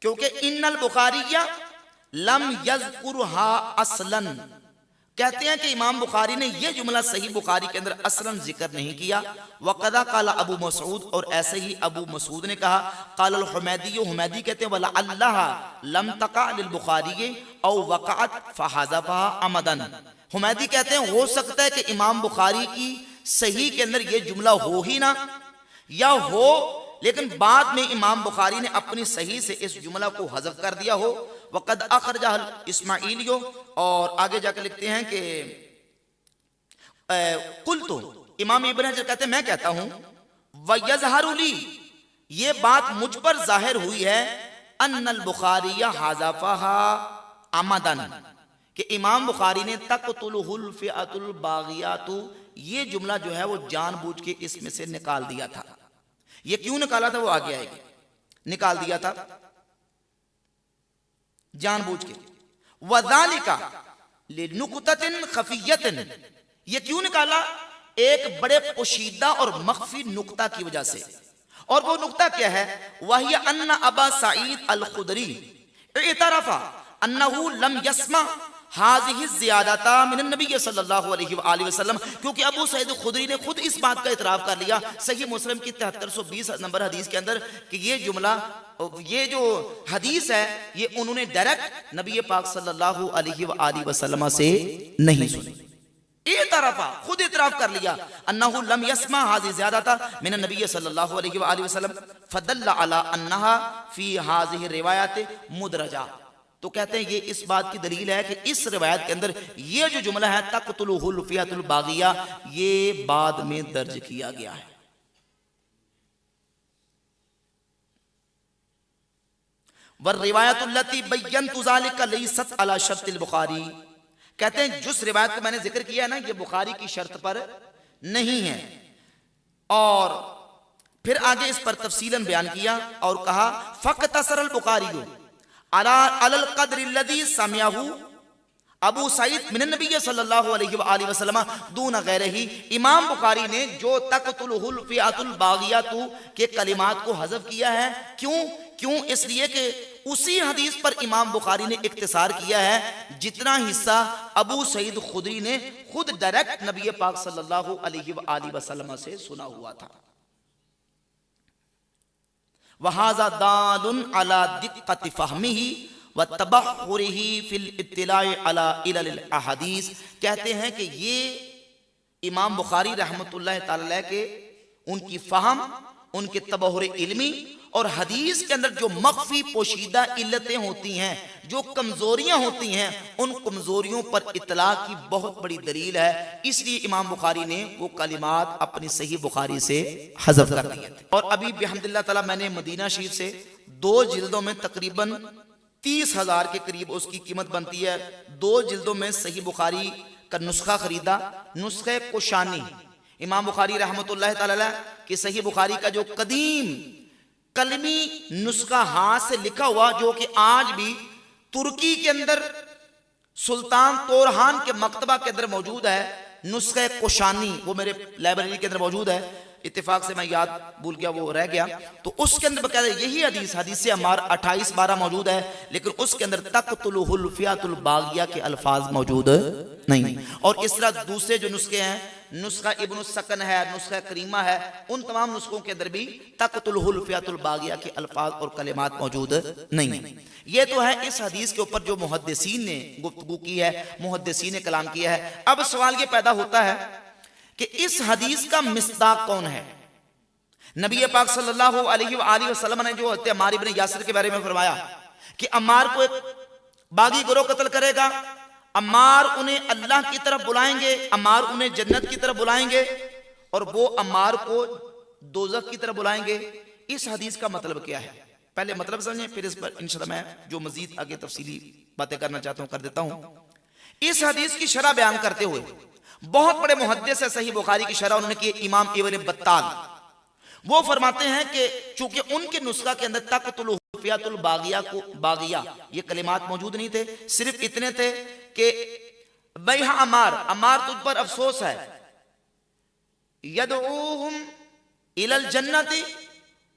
क्योंकि इन्नल बुखारिया लम यज़कुरहा असलन, कहते हैं कि इमाम बुखारी ने यह जुमला सही बुखारी के अंदर असलन जिक्र नहीं किया। वक़दा क़ाला अबू मसूद, और ऐसे ही अबू मसूद ने कहा। क़ालल हुमैदी, हुमैदी कहते हैं वला अल्लाह लम तक़अ लिल बुखारी औ वक़अत फ़हज़फ़हा अमदन। हुमैदी कहते हैं हो सकता है कि इमाम बुखारी की सही के अंदर यह जुमला हो ही ना, या हो लेकिन बाद में इमाम बुखारी ने अपनी सही से इस जुमला को हज़फ कर दिया हो। वक़द अख़रजहल इस्माइलियो, और आगे जाकर लिखते हैं कि कुल्तु, इमाम इब्न हजर कहते हैं मैं कहता हूं, वयज़हरु ली, ये बात मुझ पर जाहिर हुई है, अन्नल बुखारिया हज़फ़हा अमदन, कि इमाम बुखारी ने तक़तुलुहुल फ़िअतुल बाग़ियातु, ये जुमला जो है वो जानबूझ के इसमें से निकाल दिया था। ये क्यों निकाला था वो आगे आएगी। निकाल दिया था जानबूझ के। वज़ालिका लिनुक़्ततिन ख़फ़िय्यतिन, ये क्यों निकाला? एक बड़े पोशीदा और मख्फी नुक्ता की वजह से। और वो नुक्ता क्या है? वही अन्ना अबा सईद अल खुदरी इतरफ़ा अन्नहु लम यस्मा हाज़िहि ज़ियादता मिन नबी सल्लल्लाहु अलैहि वसल्लम, क्योंकि अबू सईद खुदरी ने खुद इस बात का इतराफ़ कर लिया सही मुस्लिम की 7320 नंबर हदीस के अंदर कि ये जुमला, ये जो हदीस है ये उन्होंने डायरेक्ट नबी पाक सल्लल्लाहु अलैहि वसल्लम से नहीं सुनी। ये तरफा खुद इतराफ़ कर लिया, अन्नहु लम यस्मा हाज़िहि ज़ियादता मिन नबी सल्लल्लाहु अलैहि वसल्लम फदल्ला अला अन्नहा फी हाज़िहि रिवायत मुदरजा। तो कहते हैं ये इस बात की दलील है कि इस रिवायत के अंदर ये जो जुमला है तक़तुलुहुल फ़िअतुल बाग़िया, ये बाद में दर्ज किया गया है। वर रिवायतुल्लती बय्यनतु ज़ालिका लैसत अला शर्तिल बुखारी, कहते हैं जिस रिवायत को मैंने जिक्र किया है ना, ये बुखारी की शर्त पर नहीं है। और फिर आगे इस पर तफसीलन बयान किया और कहा फ़क़तसरल बुखारी अलल क़द्रि लज़ी समिअहु अबू सईद मिन नबी सल्लल्लाहु अलैहि वसल्लम दून गैरिही। इमाम बुखारी ने जो तक़तुलुहुल फ़िअतुल बाग़ियातु के कलिमात को हज़फ किया है, क्यों? क्यों? इसलिए कि उसी हदीस पर इमाम बुखारी ने इख्तिसार किया है जितना हिस्सा अबू सईद खुदरी ने खुद डायरेक्ट नबी पाक सल्लल्लाहु अलैहि वसल्लम से सुना हुआ था। वहाज़ा दालुन अला दिक्कति फहमिही व तबहुरिही फिल इत्तिलाइ अला इलल अहादीस। कहते हैं कि ये इमाम बुखारी रहमतुल्लाह तआला के उनकी फहम, उनके तबहुर इल्मी और हदीस के अंदर जो मख्फी पोशीदा इल्लतें होती हैं, जो कमजोरियां होती हैं, उन कमजोरियों पर इतला की बहुत बड़ी दलील है। इसलिए इमाम बुखारी ने वो कलिमात अपनी सही बुखारी से हज़फ कर दिए थे। और अभी बिहम्दिल्लाह ताला मैंने मदीना शरीफ से 2 जिल्दों में तकरीबन 30,000 के करीब उसकी कीमत बनती है, 2 जिल्दों में सही बुखारी का नुस्खा खरीदा, नुस्खे कुशानी, इमाम बुखारी रहमतुल्लाह तआला कि सही बुखारी का जो कदीम कलमी नुस्खा हाथ से लिखा हुआ, जो कि आज भी तुर्की के अंदर सुल्तान तोरहान के मकतबा के अंदर मौजूद है, नुस्खे कुशानी, वो मेरे लाइब्रेरी के अंदर मौजूद है। इत्तेफाक से मैं याद भूल गया, वो रह गया। तो उसके अंदर बकायदा यही हदीस से हमारा 28-12 मौजूद है, लेकिन उसके अंदर तक़तुलुहुल फ़ियातुल बाग़िया के अल्फाज मौजूद नहीं। और इस तरह दूसरे जो नुस्खे हैं, नुस्खा इब्न सकन है, नुस्खा करीमा है, उन तमाम नुस्खों के अंदर भी तक़तुलुहुल फ़ियातुल बाग़िया के अल्फाज और कलिमात मौजूद नहीं। ये तो है इस हदीस के ऊपर जो मुहद्दिसीन ने गुफ्तगू की है, मुहद्दिसीन ने कलाम किया है। अब सवाल ये पैदा होता है कि इस हदीस का मिस्दाक कौन है? नबी पाक सल्लल्लाहु अलैहि वसल्लम ने जो अम्मार इब्न यासिर के बारे में फरमाया कि अम्मार को एक बागी गिरोह कत्ल करेगा, अम्मार उन्हें अल्लाह की तरफ बुलाएंगे, अम्मार उन्हें जन्नत की तरफ बुलाएंगे और वो अम्मार को दोज़ख की तरफ बुलाएंगे। इस हदीस का मतलब क्या है? पहले मतलब समझें, फिर इस पर इंशाअल्लाह मैं जो मजीद आगे तफसीली बातें करना चाहता हूं कर देता हूं। इस हदीस की शरह बयान करते हुए बहुत बड़े मुहद्दिस है, सही बुखारी की शरह उन्होंने की, इमाम इब्न बत्ताल, वो फरमाते हैं कि चूंकि उनके नुस्खा के अंदर तक़तुलुहुल फ़ियातुल बाग़िया ये कलिमात मौजूद नहीं थे, सिर्फ इतने थे कि बैहा अम्मार, अम्मार तुझ पर अफसोस है, यदऊहुम इलल जन्नति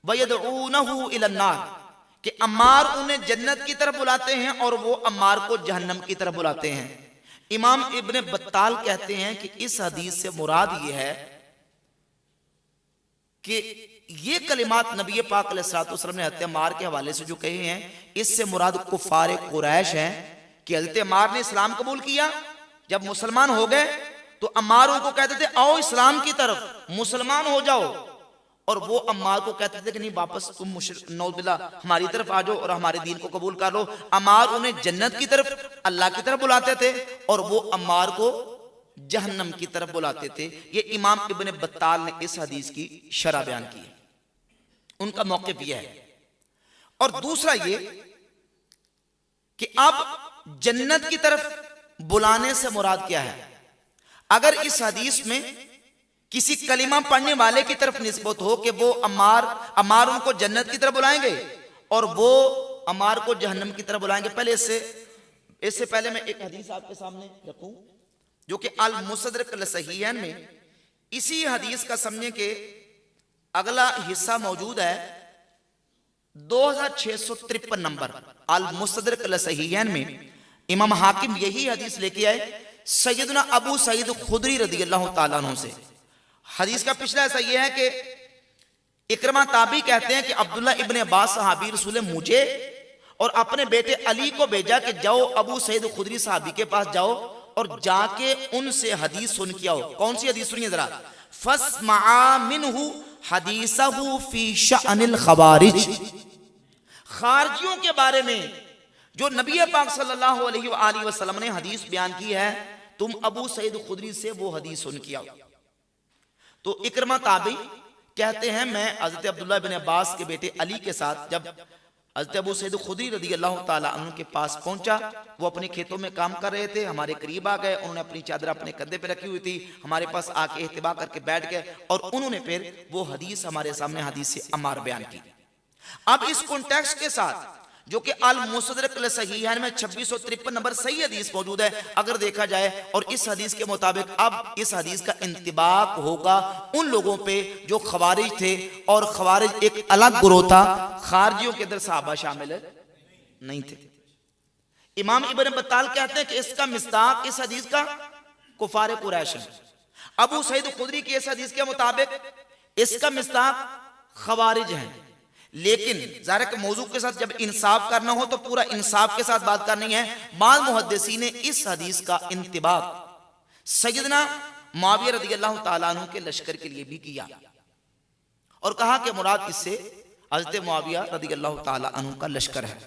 व यदऊनहु इलन नार, कि अम्मार उन्हें जन्नत की तरफ बुलाते हैं और वो अम्मार को जहन्नम की तरफ बुलाते हैं। इमाम इब्न बत्ताल कहते हैं कि इस हदीस से मुराद ये है कि ये कलिमात नबी पाक अलैहिस्सलातु वस्सलाम ने हज़रत अम्मार के हवाले से जो कहे हैं, इससे मुराद कुफ़ार कुरैश हैं कि हज़रत अम्मार ने इस्लाम कबूल किया, जब मुसलमान हो गए तो अम्मार उनको कहते थे आओ इस्लाम की तरफ, मुसलमान हो जाओ, और वो अम्मार को कहते थे कि नहीं वापस तुम नौजुबिल्लाह हमारी तरफ आ जाओ और हमारे दीन को कबूल कर लो। अम्मार उन्हें जन्नत की तरफ, अल्लाह की तरफ बुलाते थे और वो अम्मार को जहन्नम की तरफ बुलाते थे। ये इमाम इब्न बत्ताल ने इस हदीस की शरह बयान की है, उनका मौक़िफ़ यह है। और दूसरा ये कि अब जन्नत की तरफ बुलाने से मुराद क्या है? अगर इस हदीस में किसी कलिमा पढ़ने वाले की तरफ निस्बत हो कि वो अम्मार उनको जन्नत की तरफ बुलाएंगे और वो अम्मार को जहन्नम की तरफ बुलाएंगे। पहले इससे पहले मैं एक हदीस आपके सामने रखूं जो कि अल मुसद्दरक अल सहीहैन में इसी हदीस का समझने के अगला हिस्सा मौजूद है, 2653 नंबर अल मुसद्दरक अल सहीहैन में इमाम हाकिम यही हदीस लेके आए सैयदना अबू सईद खुदरी रज़ियल्लाहु ताला अन्हु से। हदीस का पिछला ऐसा यह है कि इकरमा ताबी कहते हैं कि अब्दुल्ला इब्न अब्बास सहाबी रसूल ने मुझे और अपने बेटे अली को भेजा कि जाओ अबू सईद खुदरी सहाबी के पास जाओ और जाके उनसे हदीस सुन के आओ। कौन सी हदीस सुनिए जरा? फस्मआ मिनहु हदीसहु फी शअनिल खवारिज, खारजियों के बारे में जो नबी पाक सल्लल्लाहु अलैहि वसल्लम ने हदीस बयान की है, तुम अबू सईद खुदरी से वो हदीस सुन के आओ। तो इकरमा ताबी कहते हैं मैं हज़रत अब्दुल्ला इब्न अब्बास के बेटे अली के साथ जब हज़रत अबू सईद खुदरी रज़ियल्लाहु ताला अन्हु के पास पहुंचा, वो अपने खेतों में काम कर रहे थे, हमारे करीब आ गए, उन्होंने अपनी चादर अपने कंधे पे रखी हुई थी, हमारे पास आके इत्तिबा करके बैठ गए और उन्होंने फिर वो हदीस हमारे सामने हदीस से अम्मार बयान की। अब इस कॉन्टेक्स्ट के साथ जो कि अल मुस्तदरक सहीहैन में 2653 नंबर सही हदीस मौजूद है अगर देखा जाए। और इस हदीस के मुताबिक अब इस हदीस का इंतिबाक होगा उन लोगों पे जो खवारिज थे, और खवारिज एक अलग ग्रोह था, खारजियों के अंदर सहाबा शामिल नहीं थे। इमाम इब्न बत्ताल कहते हैं कि इसका मिस्दाक इस हदीस का कुफार कुरैश है। अबू सईद खुदरी की इस हदीस के मुताबिक इसका मिस्दाक खवारिज है। लेकिन ज़ाहिर के मौजू के साथ जब इंसाफ करना हो तो पूरा इंसाफ के साथ बात करनी है। बाद मुहद्दिसीन ने इस हदीस का इंतिबाक सैयदना मुआविया रज़ियल्लाहु ताला अन्हु के लश्कर के लिए भी किया और कहा कि मुराद इससे हज़रत मुआविया रज़ियल्लाहु ताला अन्हु का लश्कर है।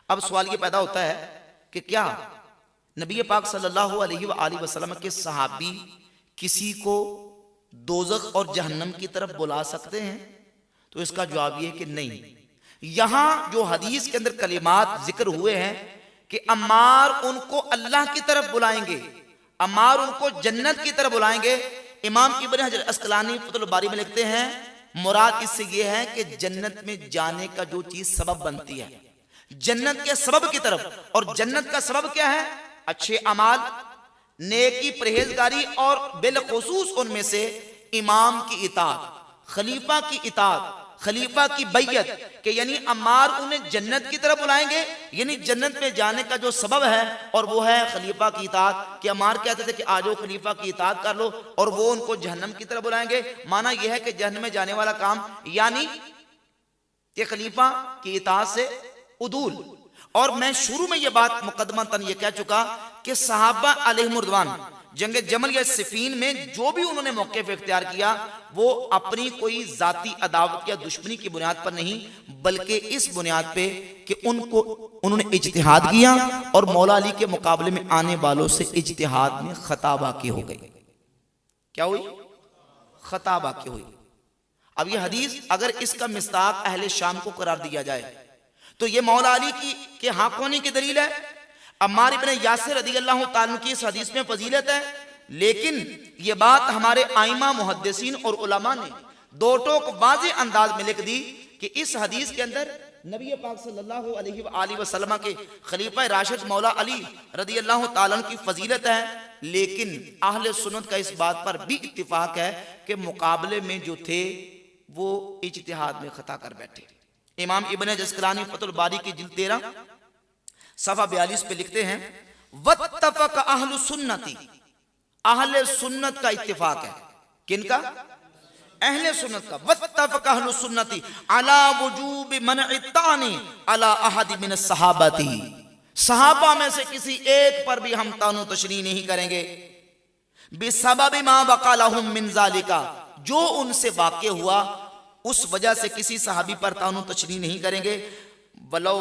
अब सवाल ये पैदा होता है कि क्या नबी पाक सल्लल्लाहु अलैहि वसल्लम के सहाबी किसी को दोज़ख और जहन्नम की तरफ बुला सकते हैं? तो इसका जवाब ये है कि नहीं। यहां जो हदीस के अंदर कलिमात जिक्र हुए हैं कि अम्मार उनको अल्लाह की तरफ बुलाएंगे, अम्मार उनको जन्नत की तरफ बुलाएंगे। इमाम इब्न हजर अस्कलानी फतहुल बारी में लिखते हैं मुराद इससे ये है कि जन्नत में जाने का जो चीज सबब बनती है, जन्नत के सबब की तरफ। और जन्नत का सबब क्या है? अच्छे अमाल, नेकी, परहेजगारी और बिलखुसूस उनमें से इमाम की इताअत, खलीफा की इताअत, खलीफा की बैयत के यानी अम्मार उन्हें जन्नत की तरफ बुलाएंगे, यानी जन्नत में जाने का जो सबब है और वो है खलीफा की इताअत। कि अम्मार कहते थे कि आजो खलीफा की इताअत कर लो, और वो उनको जहन्नम की तरफ बुलाएंगे। माना यह है कि जहन्नम में जाने वाला काम यानी कि खलीफा की इताअत से उदूल। और मैं शुरू में यह बात मुकदमतन यह कह चुका कि सहाबा अलैहिमुर्रिदवान जंग जमल या सिफीन में जो भी उन्होंने मौक़िफ़ इख्तियार किया वो अपनी कोई जाती अदावत या दुश्मनी की बुनियाद पर नहीं, बल्कि इस बुनियाद पे कि उन्होंने इज्तिहाद किया और मौला अली के मुकाबले में आने वालों से इज्तिहाद में खता वाक़ई हो गई। क्या हुई? खता वाक़ई हुई। अब ये हदीस अगर इसका मिस्ताक अहले शाम को करार दिया जाए तो ये मौला अली के हक़ होने की दलील है। अम्मार इब्न यासिर रज़ियल्लाहु ताला की इस हदीस में फजीलत है, लेकिन ये बात हमारे आइमा मुहद्दिसीन और उलमा ने दो टोक वाज़ेह अंदाज में लिख दी कि इस हदीस के अंदर नबी पाक सल्लल्लाहु अलैहि वसल्लम के खलीफा राशिद मौला अली रज़ियल्लाहु ताला की फजीलत है। लेकिन अहले सुन्नत का इस बात पर भी इत्तिफाक है कि मुकाबले में जो थे वो इज्तिहाद में खता कर बैठे। इमाम इब्न जस्कलानी फतहुल बारी की जिल्द 13 सफ़ा 42 पे लिखते हैं वत्तफ़क़ अहलु सुन्नती, अहले सुन्नत का इत्तिफाक है। किनका? अहले सुन्नत का। वत्तफ़क़ अहलु सुन्नती अला वुजूब मनइ तानी अला अहद मिन सहाबती, सहाबा में से किसी एक पर भी हम तानो तशरी नहीं करेंगे। बिसबब मा वक़ा लहुम मिन ज़ालिका, जो उनसे वाक़े हुआ उस वजह से किसी सहाबी पर तानो तशरी नहीं करेंगे। वलो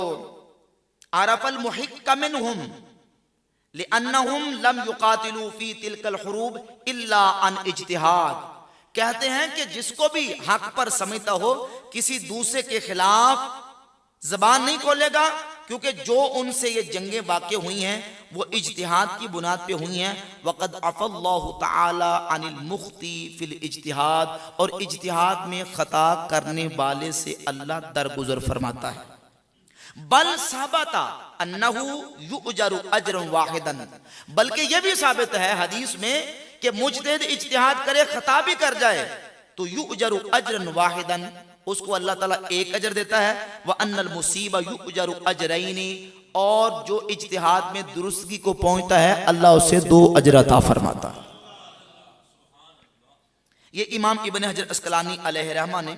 आरफल मुहिक्क मिनहुम लिअन्नहुम लम युकातिलू फी तिलकल हुरूब इल्ला अन इज्तिहाद। कहते हैं कि जिसको भी हक पर समझता हो किसी दूसरे के खिलाफ जबान नहीं खोलेगा, क्योंकि जो उनसे ये जंगें वाक़ई हुई हैं वो इज्तिहाद की बुनियाद पे हुई हैं। वक़द अफ़ल्लाहु तआला अनिल मुख्ती फिल इज्तिहाद, और इज्तिहाद में खता करने वाले से अल्लाह दरगुजर फरमाता है। बल साबता अन्नहु युजरु अजरन वाहिदन, बल्कि यह भी साबित है हदीस में कि मुजतहिद इज्तिहाद करे खता भी कर जाए तो युजरु अजरन वाहिदन, उसको अल्लाह ताला एक अजर देता है। व अन्नल मुसीबा युजरु अजरैनी, और जो इज्तिहाद में दुरुस्तगी को पहुंचता है अल्लाह उसे 2 अजर अता फरमाता है। ये इमाम इब्न हजर अस्कलानी अलैहि रहमा ने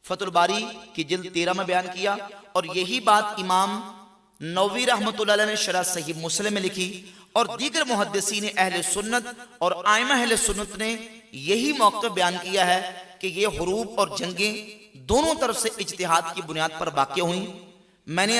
फतहुल बारी की जिल्द 13 में बयान किया, और यही बात इमाम नववी रहमतुल्लाह अलैह ने शरह सही मुस्लिम में लिखी, और दीगर मुहद्दिसीन अहले सुन्नत और आइमा अहले सुन्नत ने यही मौक़िफ़ बयान किया है कि ये हुरूब और जंगें दोनों तरफ से इज्तिहाद की बुनियाद पर वाक़ई हुई। मैंने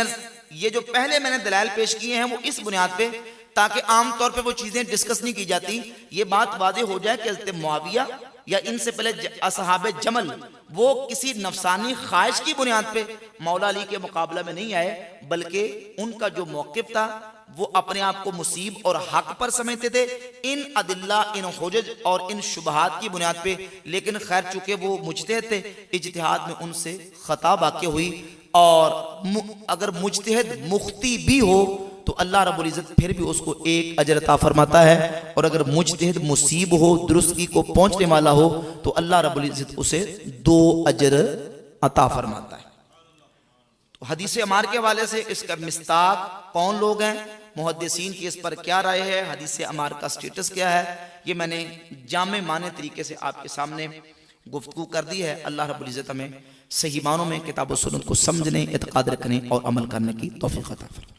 ये जो पहले मैंने दलाइल पेश किए हैं वो इस बुनियाद पे, ताकि आम तौर पे वो चीज़ें डिस्कस नहीं की जाती, ये बात वाज़ेह हो जाए कि हज़रत मुआविया या इनसे पहले असहाबे जमल वो किसी नफसानी ख्वाहिश की बुनियाद पे मौला अली के मुकाबला में नहीं आए, बल्कि उनका जो मौक़िफ़ था वो अपने आप को मुसीब और हक पर समझते थे, इन अदिल्ला, इन हुज्जत और इन शुबहात की बुनियाद पे। लेकिन खैर चूंकि वो मुज्तहिद थे, इज्तिहाद में उनसे खता वाक़ई हुई। और अगर मुज्तहिद मुख्ती भी हो तो अल्लाह रब्बुल इज़्ज़त फिर भी उसको एक अजर अता फरमाता है, और अगर मुज्तहिद मुसीब हो, दुरुस्ती को पहुंचने वाला हो, तो अल्लाह रब्बुल इज़्ज़त उसे 2 अजर अता फरमाता है। तो हदीस अमार के हवाले से इसका मिस्ताक कौन लोग हैं, मुहद्दिसीन की इस पर क्या राय है, हदीस अमार का स्टेटस क्या है, ये मैंने जामे माने तरीके से आपके सामने गुफ्तगू कर दी है। अल्लाह रब्बुल इज़्ज़त हमें सही मानों में किताब व सुन्नत को समझने, इत्क़ाद रखने और अमल करने की तौफ़ीक़ अता फरमाए।